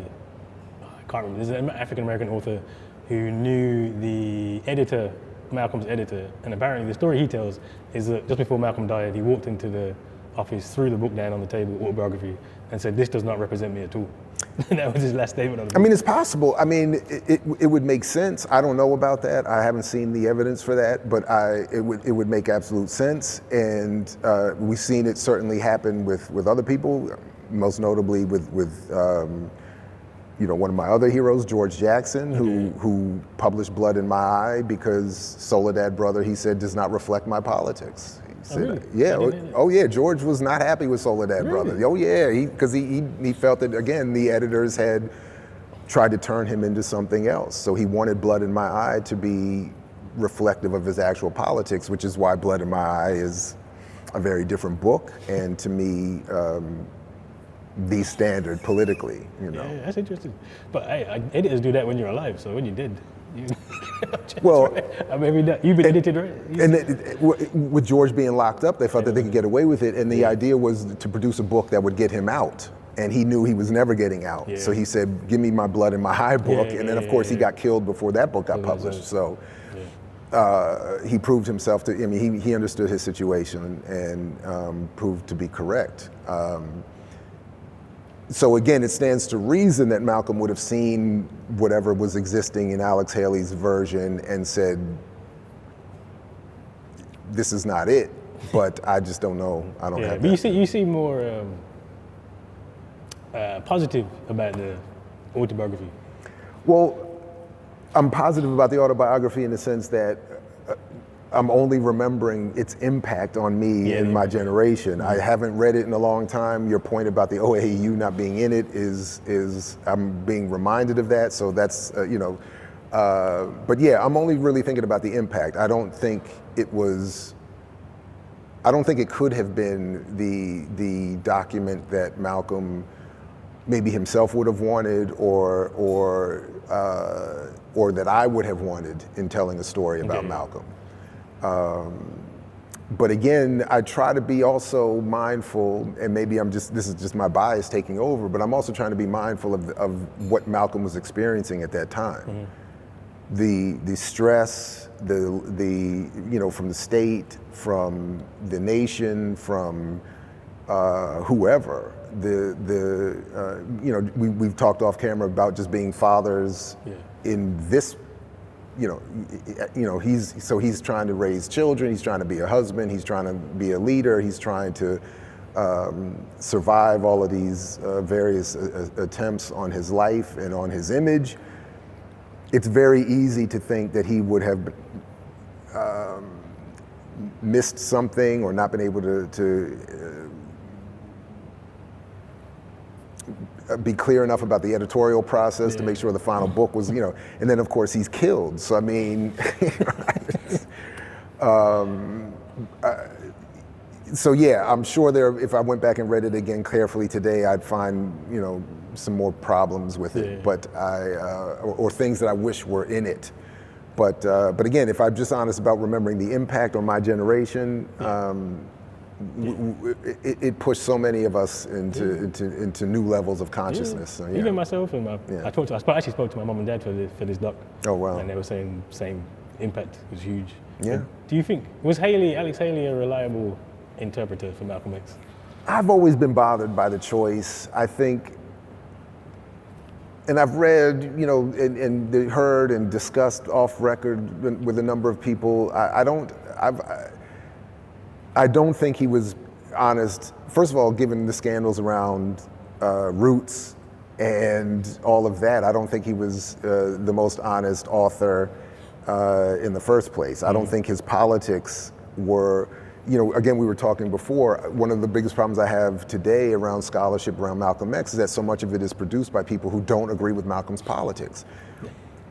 I can't remember, there's an African American author who knew the editor, Malcolm's editor, and apparently the story he tells is that just before Malcolm died, he walked into the office, threw the book down on the table, Autobiography, and said, "This does not represent me at all." That was his last statement on the book. I mean, it's possible. I mean, it would make sense. I don't know about that. I haven't seen the evidence for that, but it would make absolute sense. And we've seen it certainly happen with other people, most notably with one of my other heroes, George Jackson, who published Blood in My Eye because Soledad Brother, he said, does not reflect my politics. Said, really? George was not happy with Soledad Brother. Oh yeah, because he felt that, again, the editors had tried to turn him into something else. So he wanted Blood in My Eye to be reflective of his actual politics, which is why Blood in My Eye is a very different book, and to me, the standard politically, Yeah, that's interesting. But editors do that when you're alive, so when you're dead, well, I mean, you've been edited, right? And with George being locked up, they felt that they could get away with it, and the idea was to produce a book that would get him out. And he knew he was never getting out. So he said, give me my Blood in My Eye book. And then, of course, he got killed before that book got published. So he proved himself to, I mean, he understood his situation and proved to be correct. So again, it stands to reason that Malcolm would have seen whatever was existing in Alex Haley's version and said, this is not it, but I just don't know. I don't have but that. you see more positive about the autobiography. Well, I'm positive about the autobiography in the sense that I'm only remembering its impact on me and my generation. I haven't read it in a long time. Your point about the OAU not being in it is I'm being reminded of that. So that's, but yeah, I'm only really thinking about the impact. I don't think it could have been the document that Malcolm maybe himself would have wanted or that I would have wanted in telling a story about Malcolm. But again, I try to be also mindful, and maybe this is just my bias taking over, but I'm also trying to be mindful of what Malcolm was experiencing at that time. The stress, the from the state, from the nation, from whoever. We've talked off camera about just being fathers in this. He's trying to raise children. He's trying to be a husband. He's trying to be a leader. He's trying to survive all of these various attempts on his life and on his image. It's very easy to think that he would have missed something or not been able to be clear enough about the editorial process to make sure the final book was, and then of course he's killed. So I mean, so yeah, I'm sure if I went back and read it again carefully today, I'd find, some more problems with it, but or things that I wish were in it. But again, if I'm just honest about remembering the impact on my generation, it pushed so many of us into new levels of consciousness. So, Even myself, and I actually spoke to my mom and dad for this doc. Oh wow! And they were saying same impact was huge. Yeah. Do you think was Alex Haley a reliable interpreter for Malcolm X? I've always been bothered by the choice. I think, and I've read, and heard and discussed off record with a number of people. I don't think he was honest. First of all, given the scandals around Roots and all of that, I don't think he was the most honest author in the first place. I don't think his politics were, again, we were talking before, one of the biggest problems I have today around scholarship around Malcolm X is that so much of it is produced by people who don't agree with Malcolm's politics.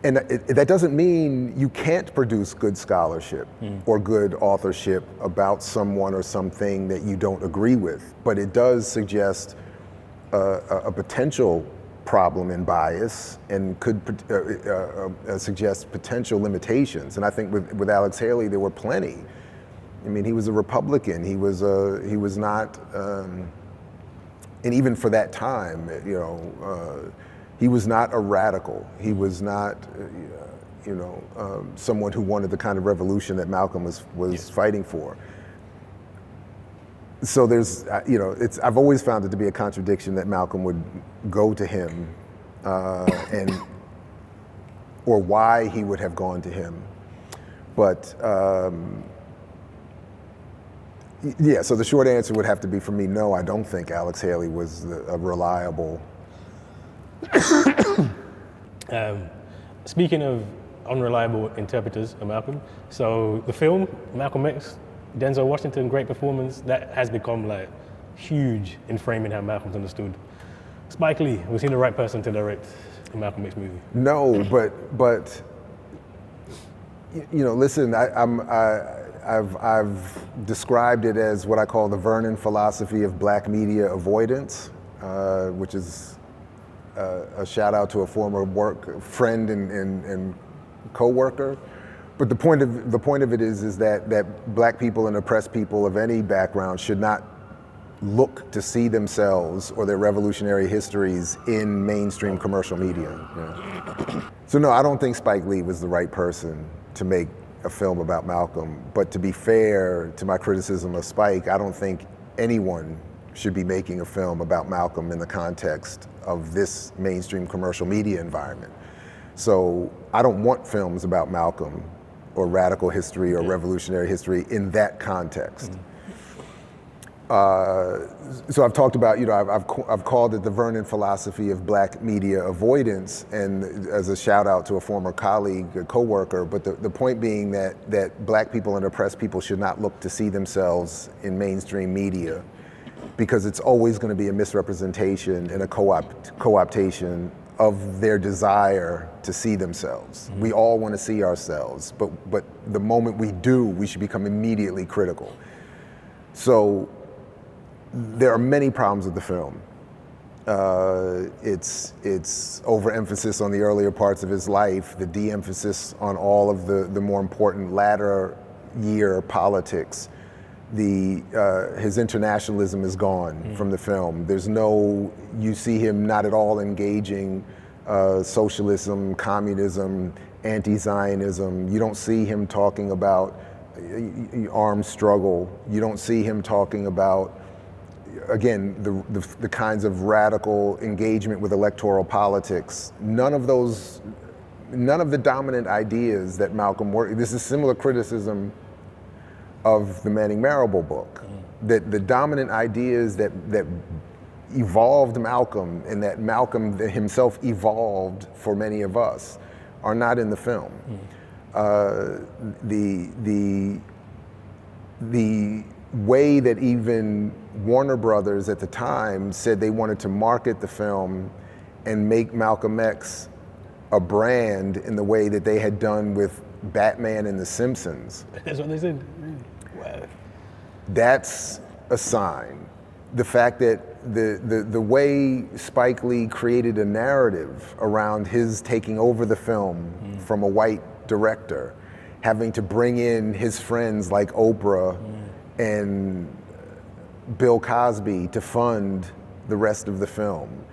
And that doesn't mean you can't produce good scholarship or good authorship about someone or something that you don't agree with, but it does suggest a potential problem in bias and could suggest potential limitations. And I think with Alex Haley, there were plenty. I mean, he was a Republican. He was not, and even for that time, he was not a radical. He was not, someone who wanted the kind of revolution that Malcolm was fighting for. So there's, I've always found it to be a contradiction that Malcolm would go to him, or why he would have gone to him. But yeah, so the short answer would have to be for me, no, I don't think Alex Haley was a reliable. Speaking of unreliable interpreters of Malcolm, so the film Malcolm X, Denzel Washington, great performance, that has become like huge in framing how Malcolm's understood. Spike Lee, was he the right person to direct a Malcolm X movie? No, but listen, I've described it as what I call the Vernon philosophy of black media avoidance, which is a shout out to a former friend and co-worker. But the point of it is that black people and oppressed people of any background should not look to see themselves or their revolutionary histories in mainstream commercial media. So no, I don't think Spike Lee was the right person to make a film about Malcolm. But to be fair to my criticism of Spike, I don't think anyone should be making a film about Malcolm in the context of this mainstream commercial media environment. So I don't want films about Malcolm or radical history or revolutionary history in that context. So I've talked about, I've called it the Vernon philosophy of black media avoidance, and as a shout out to a former colleague, a coworker, but the point being that black people and oppressed people should not look to see themselves in mainstream media, because it's always going to be a misrepresentation and a co-optation of their desire to see themselves. We all want to see ourselves, but the moment we do, we should become immediately critical. So there are many problems with the film. It's overemphasis on the earlier parts of his life, the de-emphasis on all of the more important latter year politics. His internationalism is gone from the film. You see him not at all engaging socialism, communism, anti-Zionism. You don't see him talking about armed struggle. You don't see him talking about, again, the kinds of radical engagement with electoral politics. None of the dominant ideas that Malcolm worked. This is similar criticism of the Manning Marable book. That the dominant ideas that evolved Malcolm, and that Malcolm himself evolved for many of us, are not in the film. The way that even Warner Brothers at the time said they wanted to market the film and make Malcolm X a brand in the way that they had done with Batman and The Simpsons. That's what they said. Wow. That's a sign. The fact that the way Spike Lee created a narrative around his taking over the film from a white director, having to bring in his friends like Oprah and Bill Cosby to fund the rest of the film.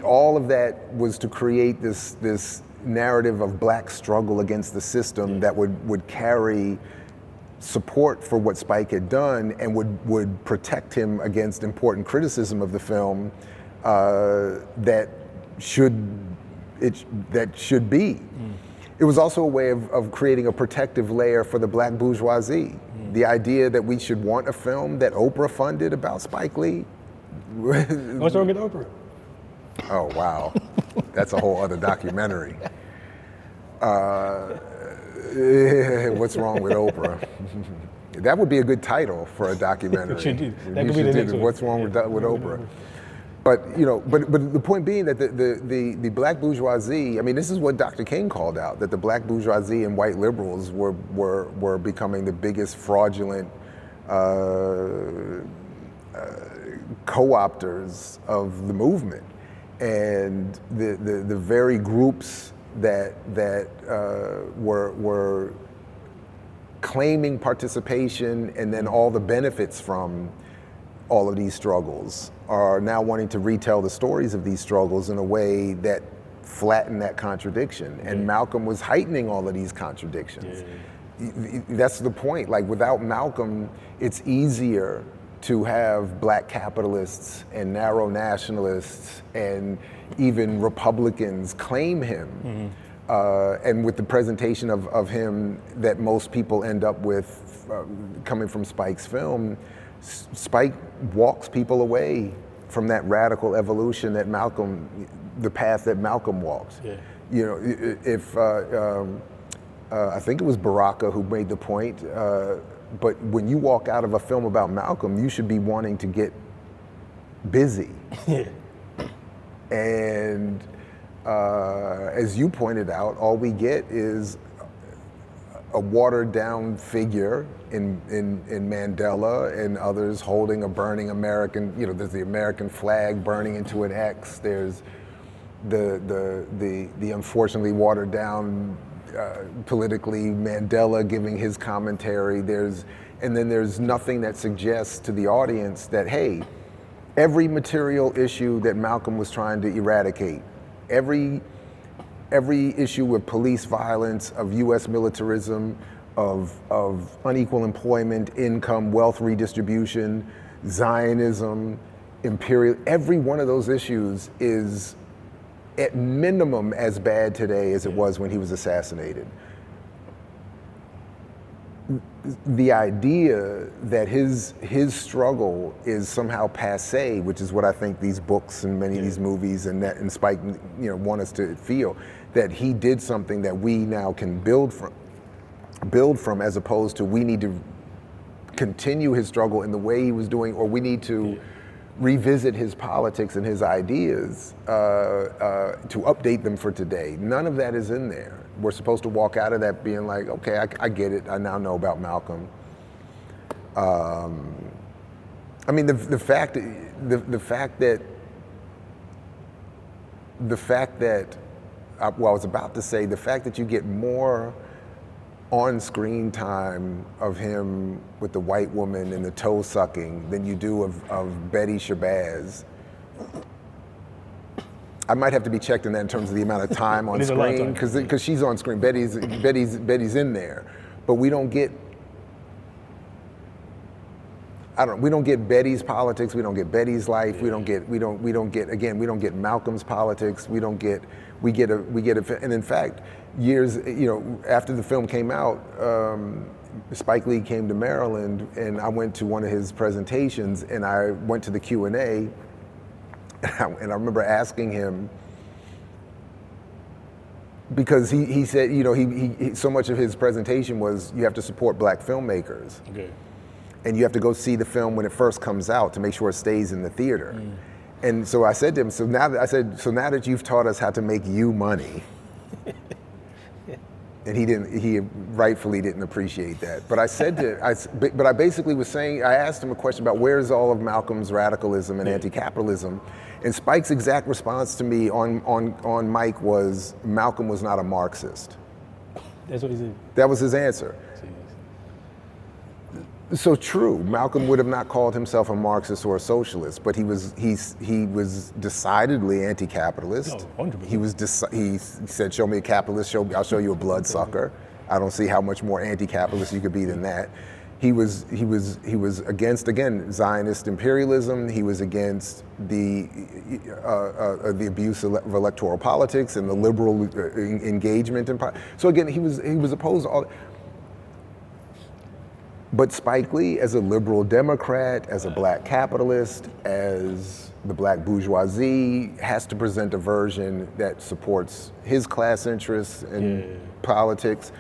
All of that was to create this narrative of black struggle against the system that would carry support for what Spike had done, and would protect him against important criticism of the film that should be. It was also a way of creating a protective layer for the black bourgeoisie. The idea that we should want a film that Oprah funded about Spike Lee. What's wrong with Oprah? Oh, wow. That's a whole other documentary. What's wrong with Oprah? That would be a good title for a documentary. That could be the next one. What's wrong with Oprah? But the point being that the black bourgeoisie, I mean, this is what Dr. King called out, that the black bourgeoisie and white liberals were becoming the biggest fraudulent co-opters of the movement, and the very groups that were claiming participation and then all the benefits from all of these struggles are now wanting to retell the stories of these struggles in a way that flatten that contradiction. And Malcolm was heightening all of these contradictions. That's the point. Like, without Malcolm, it's easier to have black capitalists and narrow nationalists and even Republicans claim him. And with the presentation of him that most people end up with coming from Spike's film, Spike walks people away from that radical evolution that Malcolm, the path that Malcolm walked. You know, if I think it was Baraka who made the point, but when you walk out of a film about Malcolm, you should be wanting to get busy. And as you pointed out, all we get is a watered down figure in Mandela and others holding a burning American, there's the American flag burning into an X. There's the unfortunately watered down politically Mandela giving his commentary. And then there's nothing that suggests to the audience that, hey, every material issue that Malcolm was trying to eradicate, every issue with police violence, of US militarism, of unequal employment, income, wealth redistribution, Zionism, imperial, every one of those issues is at minimum as bad today as it was when he was assassinated. The idea that his struggle is somehow passé, which is what I think these books and many of these movies and Spike, want us to feel, that he did something that we now can build from, as opposed to we need to continue his struggle in the way he was doing, or we need to revisit his politics and his ideas to update them for today. None of that is in there. We're supposed to walk out of that being like, okay, I get it. I now know about Malcolm. I mean, the fact that I was about to say, the fact that you get more on-screen time of him with the white woman and the toe sucking than you do of Betty Shabazz. I might have to be checked in that in terms of the amount of time on screen, because she's on screen. Betty's in there, but we don't get. We don't get Betty's politics. We don't get Betty's life. We don't get Malcolm's politics. We get and in fact, years after the film came out, Spike Lee came to Maryland, and I went to one of his presentations, and I went to the Q&A. And I remember asking him, because he said, he so much of his presentation was, you have to support black filmmakers. Okay. And you have to go see the film when it first comes out to make sure it stays in the theater. And so I said to him, so now that you've taught us how to make you money, and he rightfully didn't appreciate that. But I basically was saying, I asked him a question about where's all of Malcolm's radicalism and anti-capitalism, and Spike's exact response to me on mic was, Malcolm was not a Marxist. That's what he said. That was his answer. So true, Malcolm would have not called himself a Marxist or a socialist, but he was decidedly anti-capitalist. Oh, 100%. He said, "Show me a capitalist, I'll show you a bloodsucker." I don't see how much more anti-capitalist you could be than that. He was against, again, Zionist imperialism. He was against the abuse of electoral politics and the liberal engagement in politics. So again, he was opposed to all. But Spike Lee, as a liberal Democrat, as a black capitalist, as the black bourgeoisie, has to present a version that supports his class interests and politics,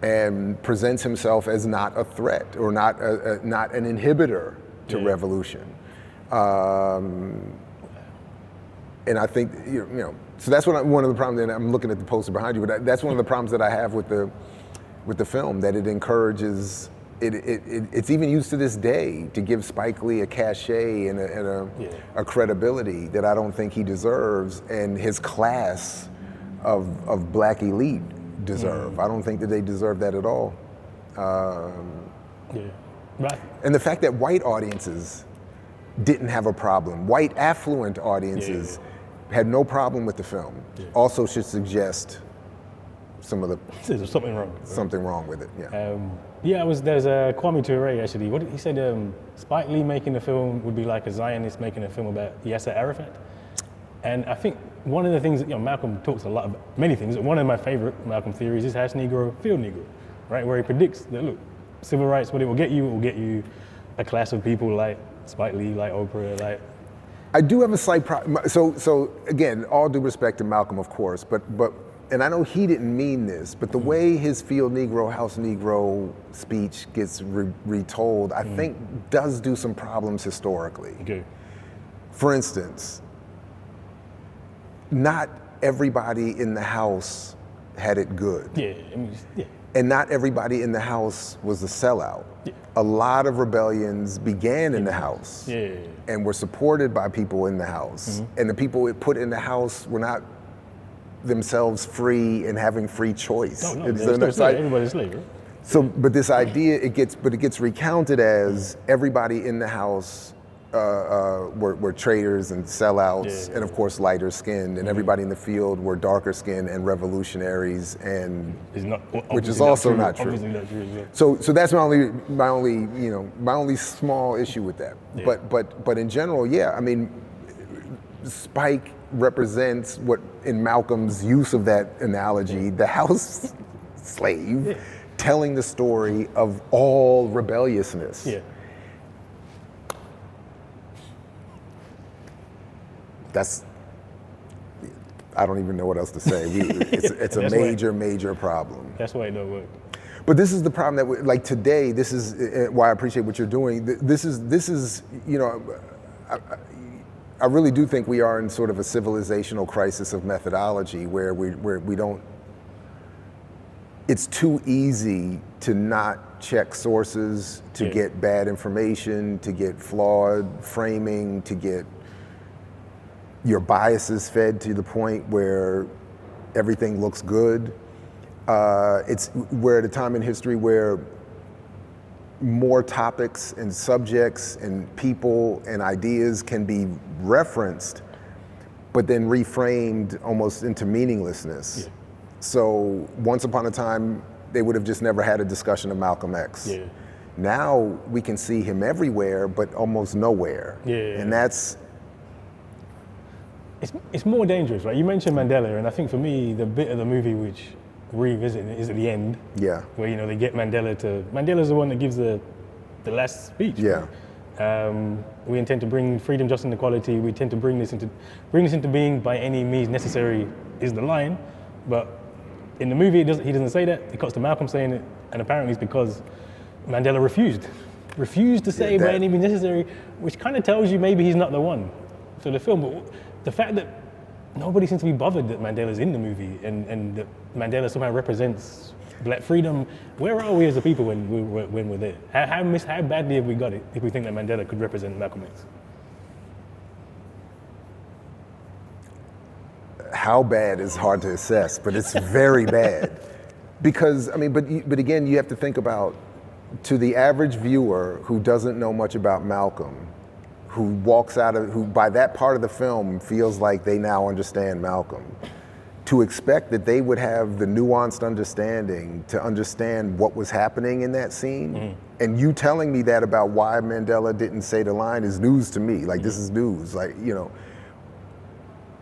and presents himself as not a threat or not an inhibitor to revolution. And I think so that's one of the problems. And I'm looking at the poster behind you, but that's one of the problems that I have with the film, that it encourages. It's even used to this day to give Spike Lee a cachet and a credibility that I don't think he deserves, and his class of black elite deserve. I don't think that they deserve that at all. And the fact that white audiences didn't have a problem, white affluent audiences had no problem with the film, also should suggest there's something wrong. Something wrong with it. There's a Kwame Ture actually. What he said? Spike Lee making a film would be like a Zionist making a film about Yasser Arafat. And I think one of the things Malcolm talks a lot about many things. One of my favorite Malcolm theories is Hash Negro, Field Negro, right? Where he predicts that civil rights, what it will get you a class of people like Spike Lee, like Oprah, like. I do have a slight problem. So again, all due respect to Malcolm, of course, but. And I know he didn't mean this, but the way his Field Negro, House Negro speech gets retold, I think does do some problems historically. Okay. For instance, not everybody in the House had it good. And not everybody in the House was a sellout. A lot of rebellions began in the House and were supported by people in the House. And the people it put in the House were not themselves free and having free choice. Everybody's slave, right? So, but this idea, it gets recounted as everybody in the House were traitors and sellouts, and of course lighter skinned, and everybody in the field were darker skinned and revolutionaries, and which is also not true. Obviously not true as well. So that's my only small issue with that. Yeah. But in general, yeah, I mean, Spike represents what, in Malcolm's use of that analogy, the house slave telling the story of all rebelliousness. Yeah. I don't even know what else to say. It's a major problem. That's why it don't work. But this is the problem that, like today, this is why I appreciate what you're doing. This is I really do think we are in sort of a civilizational crisis of methodology where we don't, it's too easy to not check sources, to get bad information, to get flawed framing, to get your biases fed to the point where everything looks good. We're at a time in history where more topics and subjects and people and ideas can be referenced, but then reframed almost into meaninglessness. Yeah. So once upon a time, they would have just never had a discussion of Malcolm X. Yeah. Now we can see him everywhere, but almost nowhere. Yeah. And that's, it's more dangerous, right? You mentioned Mandela, and I think for me, the bit of the movie which revisit is at the end. Yeah. Where, they get Mandela's the one that gives the last speech. Yeah. We intend to bring freedom, justice, and equality. We intend to bring this into being by any means necessary is the line. But in the movie, he doesn't say that. It cuts to Malcolm saying it, and apparently it's because Mandela refused to say by any means necessary, which kind of tells you maybe he's not the one for the film. But the fact that nobody seems to be bothered that Mandela's in the movie and that Mandela somehow represents black freedom. Where are we as a people when we're there? How badly have we got it if we think that Mandela could represent Malcolm X? How bad is hard to assess, but it's very bad. Because, I mean, but again, you have to think about, to the average viewer who doesn't know much about Malcolm, who by that part of the film feels like they now understand Malcolm, to expect that they would have the nuanced understanding to understand what was happening in that scene, and you telling me that about why Mandela didn't say the line is news to me. Like, this is news. Like,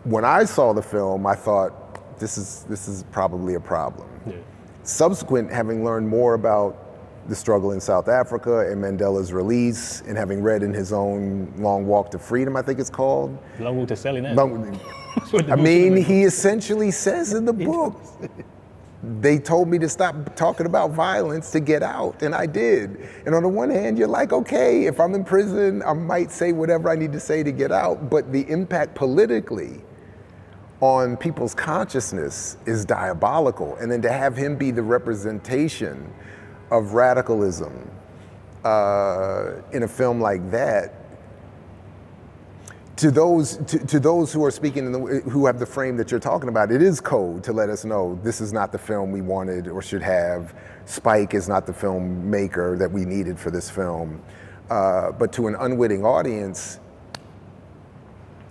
when I saw the film, I thought, this is probably a problem. Yeah. Subsequent, having learned more about the struggle in South Africa and Mandela's release, and having read in his own Long Walk to Freedom, I think it's called. Long Walk to Selling. I mean, he essentially says in the book, they told me to stop talking about violence to get out, and I did. And on the one hand, you're like, okay, if I'm in prison, I might say whatever I need to say to get out, but the impact politically on people's consciousness is diabolical. And then to have him be the representation of radicalism in a film like that, to those who are speaking who have the frame that you're talking about, it is code to let us know this is not the film we wanted or should have. Spike is not the filmmaker that we needed for this film. But to an unwitting audience,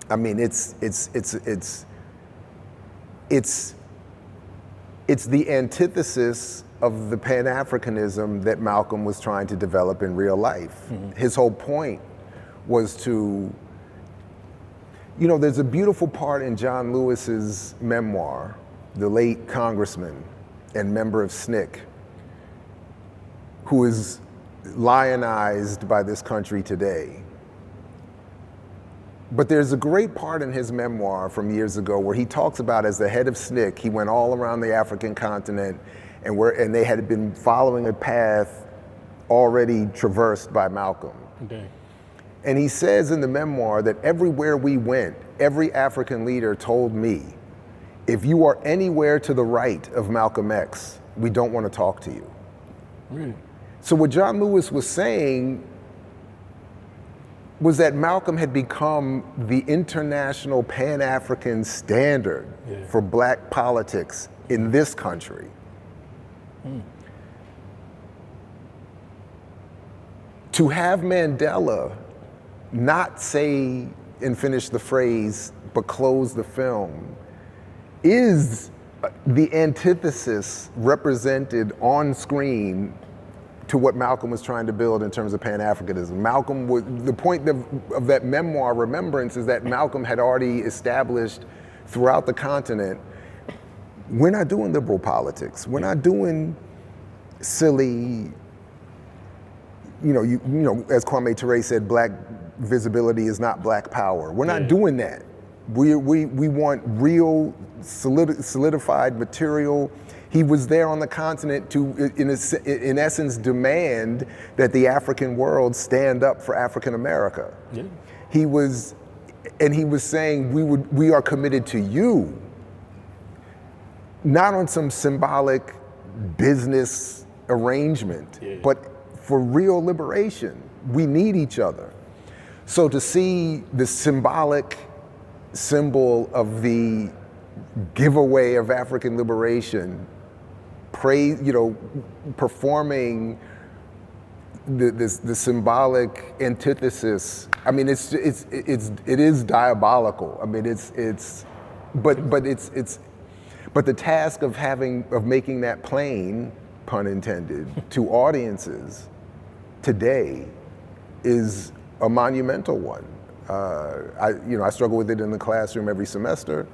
I mean, it's the antithesis of the Pan-Africanism that Malcolm was trying to develop in real life. Mm-hmm. His whole point was to, there's a beautiful part in John Lewis's memoir, the late congressman and member of SNCC, who is lionized by this country today. But there's a great part in his memoir from years ago where he talks about, as the head of SNCC, he went all around the African continent, and they had been following a path already traversed by Malcolm. Okay. And he says in the memoir that everywhere we went, every African leader told me, if you are anywhere to the right of Malcolm X, we don't want to talk to you. Really? So what John Lewis was saying was that Malcolm had become the international Pan-African standard for black politics in this country. To have Mandela not say and finish the phrase, but close the film, is the antithesis represented on screen to what Malcolm was trying to build in terms of Pan-Africanism. Malcolm the point of that memoir, Remembrance, is that Malcolm had already established throughout the continent, we're not doing liberal politics. We're not doing silly, as Kwame Ture said, black visibility is not black power. We're not doing that. We want real solidified material. He was there on the continent to, in essence, demand that the African world stand up for African America. Yeah. He was saying we are committed to you, not on some symbolic business arrangement, but for real liberation. We need each other. So to see the symbol of the giveaway of African liberation, performing the symbolic antithesis. I mean, it is diabolical. I mean, but the task of making that plain, pun intended, to audiences today is a monumental one. I struggle with it in the classroom every semester.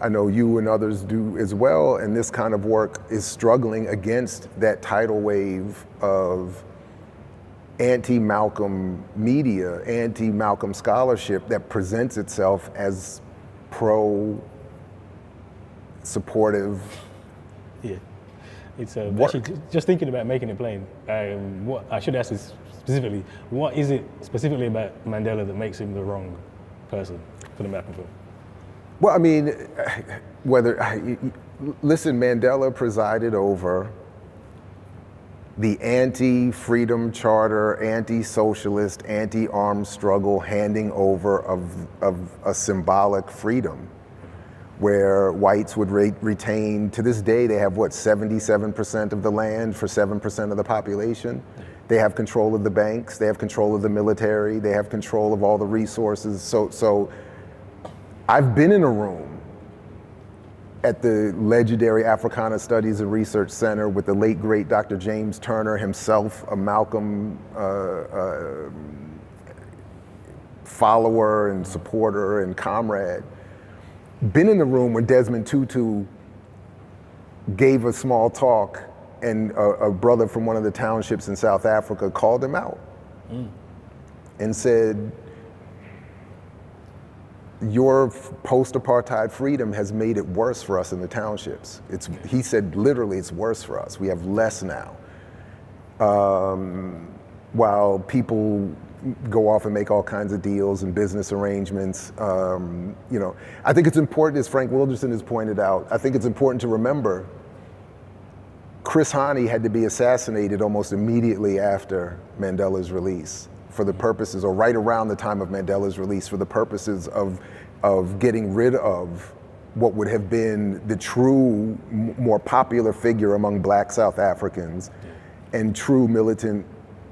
I know you and others do as well, and this kind of work is struggling against that tidal wave of anti-Malcolm media, anti-Malcolm scholarship that presents itself as pro-supportive. Yeah, it's actually just thinking about making it plain. What I should ask is specifically, what is it specifically about Mandela that makes him the wrong person for the Malcolm film? Well, I mean, listen, Mandela presided over the anti-freedom charter, anti-socialist, anti-armed struggle handing over of a symbolic freedom where whites would retain, to this day, they have 77% of the land for 7% of the population. They have control of the banks, they have control of the military, they have control of all the resources. So I've been in a room at the legendary Africana Studies and Research Center with the late, great Dr. James Turner, himself a Malcolm follower and supporter and comrade. Been in the room when Desmond Tutu gave a small talk and a brother from one of the townships in South Africa called him out and said, your post-apartheid freedom has made it worse for us in the townships. He said, literally, it's worse for us. We have less now. While people go off and make all kinds of deals and business arrangements, I think it's important, as Frank Wilderson has pointed out, I think it's important to remember Chris Hani had to be assassinated almost immediately after Mandela's release for the purposes, or right around the time of Mandela's release, for the purposes of getting rid of what would have been the true, more popular figure among black South Africans and true militant,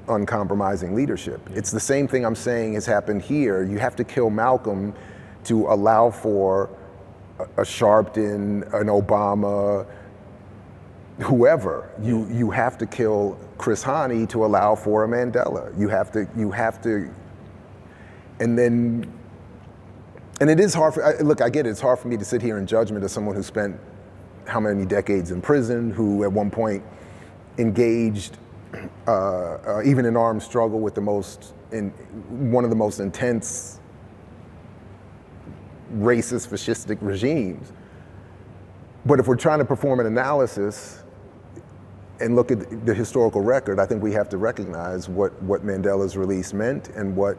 uncompromising leadership. It's the same thing I'm saying has happened here. You have to kill Malcolm to allow for a Sharpton, an Obama, whoever. You have to kill Chris Hani to allow for a Mandela. You have to, and it is hard I get it, it's hard for me to sit here in judgment as someone who spent how many decades in prison, who at one point engaged even in armed struggle with one of the most intense racist, fascistic regimes. But if we're trying to perform an analysis and look at the historical record, I think we have to recognize what Mandela's release meant and what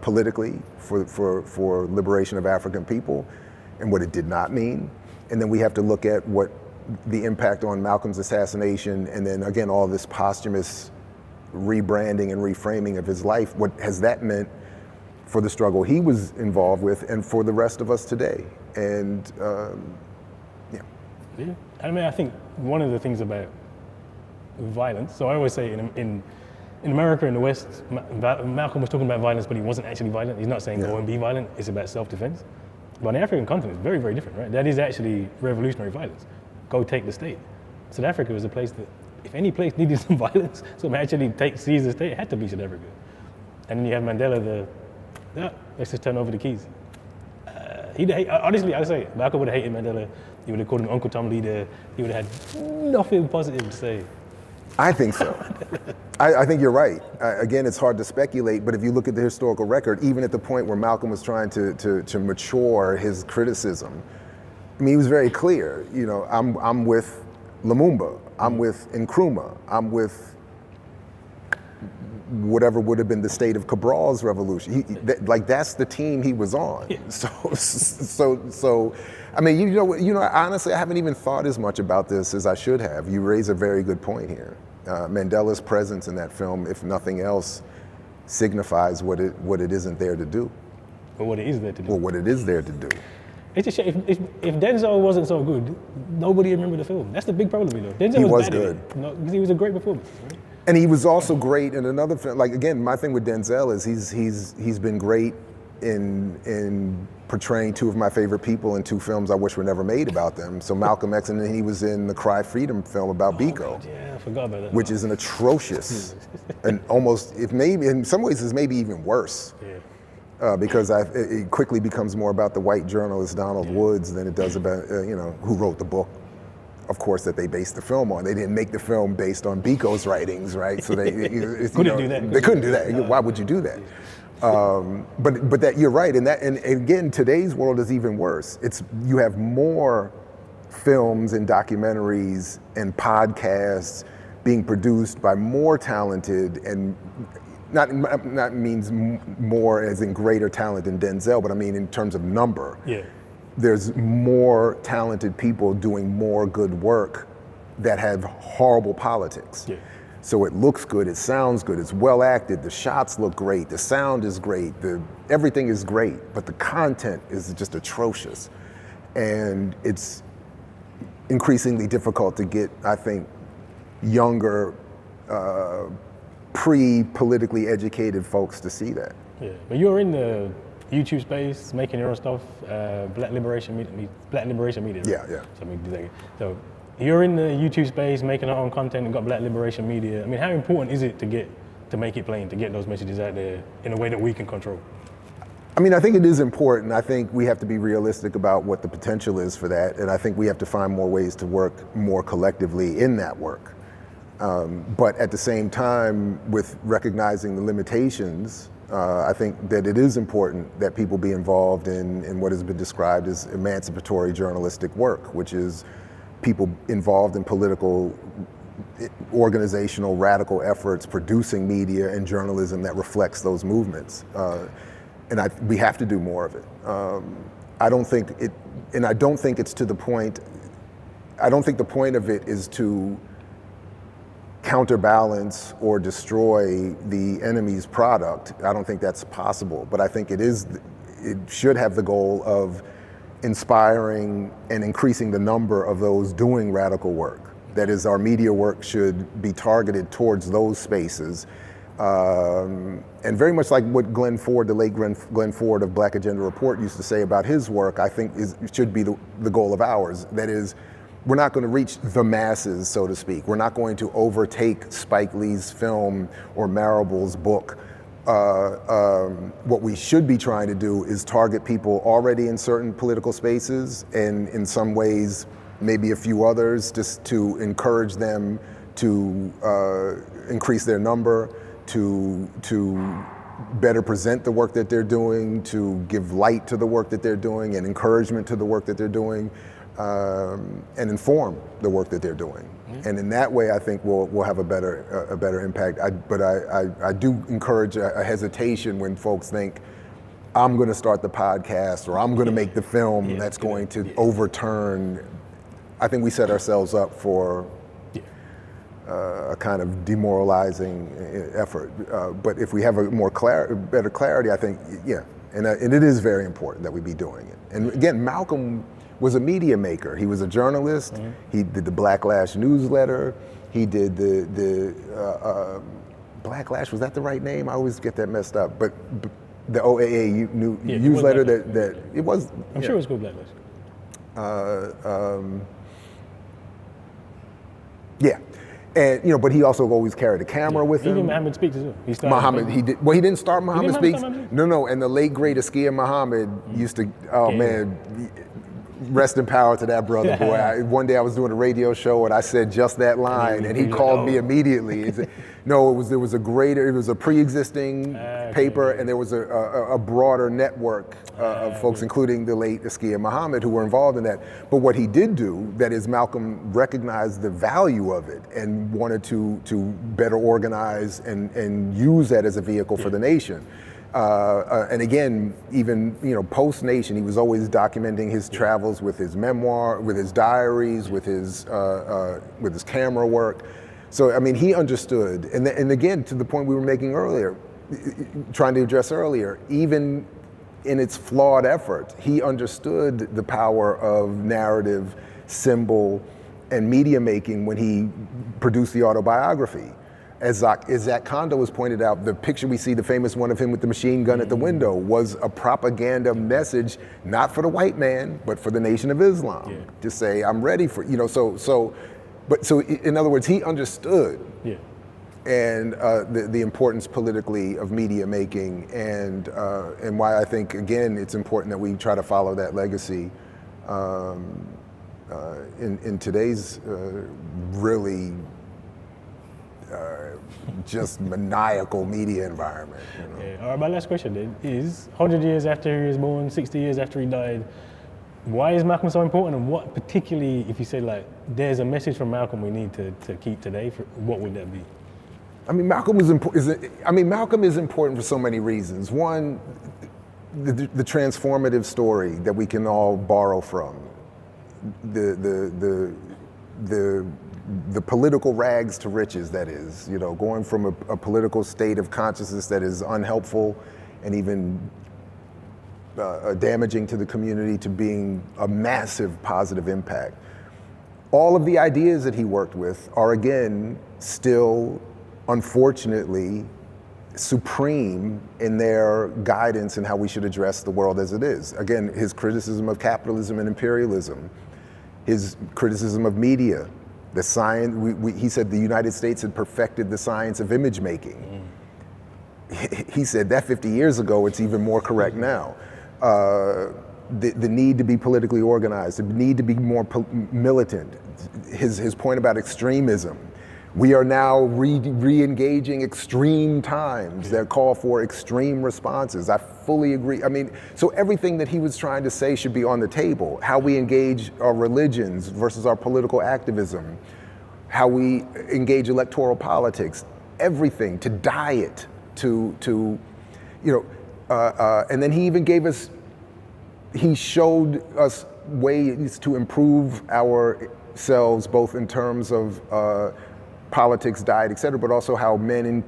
politically for liberation of African people and what it did not mean. And then we have to look at what the impact on Malcolm's assassination and then again all this posthumous rebranding and reframing of his life, what has that meant for the struggle he was involved with and for the rest of us today. And I mean, I think one of the things about violence, so I always say in in America, in the West, Malcolm was talking about violence, but he wasn't actually violent. He's not saying go and be violent. It's about self-defense. But on the African continent, it's very, very different, right? That is actually revolutionary violence. Go take the state. South Africa was a place that, if any place needed some violence, so actually seize the state, it had to be South Africa. And then you have Mandela, let's just turn over the keys. Honestly, I say, Malcolm would have hated Mandela. He would have called him Uncle Tom Leader. He would have had nothing positive to say. I think so. I think you're right. Again, it's hard to speculate, but if you look at the historical record, even at the point where Malcolm was trying to mature his criticism, I mean, he was very clear. You know, I'm with Lumumba. I'm with Nkrumah. I'm with whatever would have been the state of Cabral's revolution. That's the team he was on. Yeah. So, I mean, you know, honestly, I haven't even thought as much about this as I should have. You raise a very good point here. Mandela's presence in that film, if nothing else, signifies what it isn't there to do. Or what it is there to do. Or what it is there to do. It's a shame. If Denzel wasn't so good, nobody would remember the film. That's the big problem, you know. Denzel was good. Because he was a great performance, right? And he was also great in another film. Like, again, my thing with Denzel is he's been great in portraying two of my favorite people in two films I wish were never made about them. So Malcolm X, and then he was in the Cry Freedom film about Biko. God, yeah, I forgot about that. Which is an atrocious, and almost, if maybe in some ways, is maybe even worse. Yeah. Because it quickly becomes more about the white journalist Donald Woods than it does about who wrote the book. Of course, that they based the film on. They didn't make the film based on Biko's writings, right? So they couldn't do that. They couldn't do that. Why would you do that? But that you're right, and again, today's world is even worse. You have more films and documentaries and podcasts being produced by more talented, and not means more as in greater talent than Denzel, but I mean in terms of number. Yeah. There's more talented people doing more good work that have horrible politics. Yeah. So it looks good, it sounds good, it's well acted, the shots look great, the sound is great, everything is great, but the content is just atrocious. And it's increasingly difficult to get, I think, younger, pre-politically educated folks to see that. Yeah, but you're in the YouTube space, making your own stuff, Black Liberation Media. Right? Yeah. So you're in the YouTube space, making our own content, and got Black Liberation Media. I mean, how important is it to make it plain, to get those messages out there in a way that we can control? I mean, I think it is important. I think we have to be realistic about what the potential is for that, and I think we have to find more ways to work more collectively in that work. But at the same time, with recognizing the limitations, I think that it is important that people be involved in what has been described as emancipatory journalistic work, which is people involved in political, organizational, radical efforts, producing media and journalism that reflects those movements. And we have to do more of it. I don't think it's to the point, I don't think the point of it is to counterbalance or destroy the enemy's product. I don't think that's possible, but I think it should have the goal of inspiring and increasing the number of those doing radical work. That is, our media work should be targeted towards those spaces. And very much like what Glenn Ford, the late Glenn Ford of Black Agenda Report used to say about his work, I think should be the goal of ours. That is, we're not going to reach the masses, so to speak. We're not going to overtake Spike Lee's film or Marable's book. What we should be trying to do is target people already in certain political spaces, and in some ways, maybe a few others, just to encourage them to increase their number, to better present the work that they're doing, to give light to the work that they're doing, and encouragement to the work that they're doing. And inform the work that they're doing, and in that way, I think we'll have a better impact. But I do encourage a hesitation when folks think, I'm going to start the podcast or I'm going to make the film that's going to overturn. I think we set ourselves up for a kind of demoralizing effort. But if we have a better clarity, I think, and it is very important that we be doing it. And again, Malcolm was a media maker. He was a journalist. Mm-hmm. He did the Black Lash newsletter. He did the Blacklash, was that the right name? I always get that messed up. But the OAA Yeah, newsletter it was that it was. I'm sure it was called Blacklash. Yeah, and but he also always carried a camera with Even him. Muhammad Speaks as well. He started Muhammad, he did. Well, he didn't start Muhammad didn't Speaks. start Muhammad Speaks? No. And the late great Askia Muhammad used to. Oh Yeah. man, rest in power to that brother, boy. One day I was doing a radio show and I said just that line, and he called me immediately. He said, no, it was a pre-existing paper, and there was a broader network of folks, including the late Askia Muhammad, who were involved in that. But what he did do, that is, Malcolm recognized the value of it and wanted to better organize and use that as a vehicle for the nation. And again, even post-nation, he was always documenting his travels with his memoir, with his diaries, with his camera work. So I mean, he understood, and again, to the point we were making earlier, trying to address earlier, even in its flawed effort, he understood the power of narrative, symbol, and media making when he produced the Autobiography. As Zach Kondo has pointed out, the picture we see, the famous one of him with the machine gun at the window, was a propaganda message, not for the white man, but for the Nation of Islam, to say, I'm ready for, So in other words, he understood and the importance politically of media making, and why I think, again, it's important that we try to follow that legacy in today's really just maniacal media environment. All right, my last question then is, 100 years after he was born, 60 years after he died, why is Malcolm so important, and what particularly, if you say like, there's a message from Malcolm we need to keep today, what would that be? I mean, Malcolm is important for so many reasons. One, the transformative story that we can all borrow from, the political rags to riches, that is, going from a political state of consciousness that is unhelpful and even damaging to the community, to being a massive positive impact. All of the ideas that he worked with are, again, still, unfortunately, supreme in their guidance in how we should address the world as it is. Again, his criticism of capitalism and imperialism, his criticism of media, the science. He said the United States had perfected the science of image making. He said that 50 years ago. It's even more correct now. The need to be politically organized, the need to be more militant. His point about extremism. We are now re-engaging extreme times that call for extreme responses. I fully agree. I mean, so everything that he was trying to say should be on the table. How we engage our religions versus our political activism. How we engage electoral politics. Everything, to diet, and then he even gave us, he showed us ways to improve ourselves, both in terms of politics, diet, et cetera, but also how men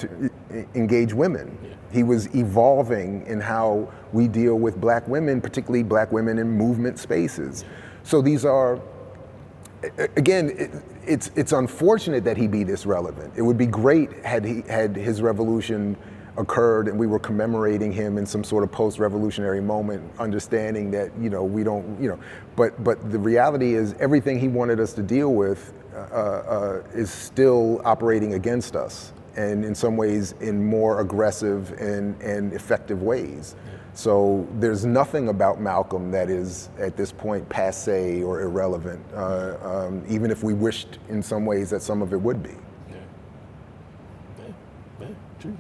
engage women. He was evolving in how we deal with black women, particularly black women in movement spaces. So these are, again, it's unfortunate that he be this relevant. It would be great had his revolution occurred and we were commemorating him in some sort of post-revolutionary moment, understanding that we don't, but the reality is everything he wanted us to deal with is still operating against us, and in some ways in more aggressive and effective ways. So there's nothing about Malcolm that is at this point passé or irrelevant, even if we wished in some ways that some of it would be. Yeah, true.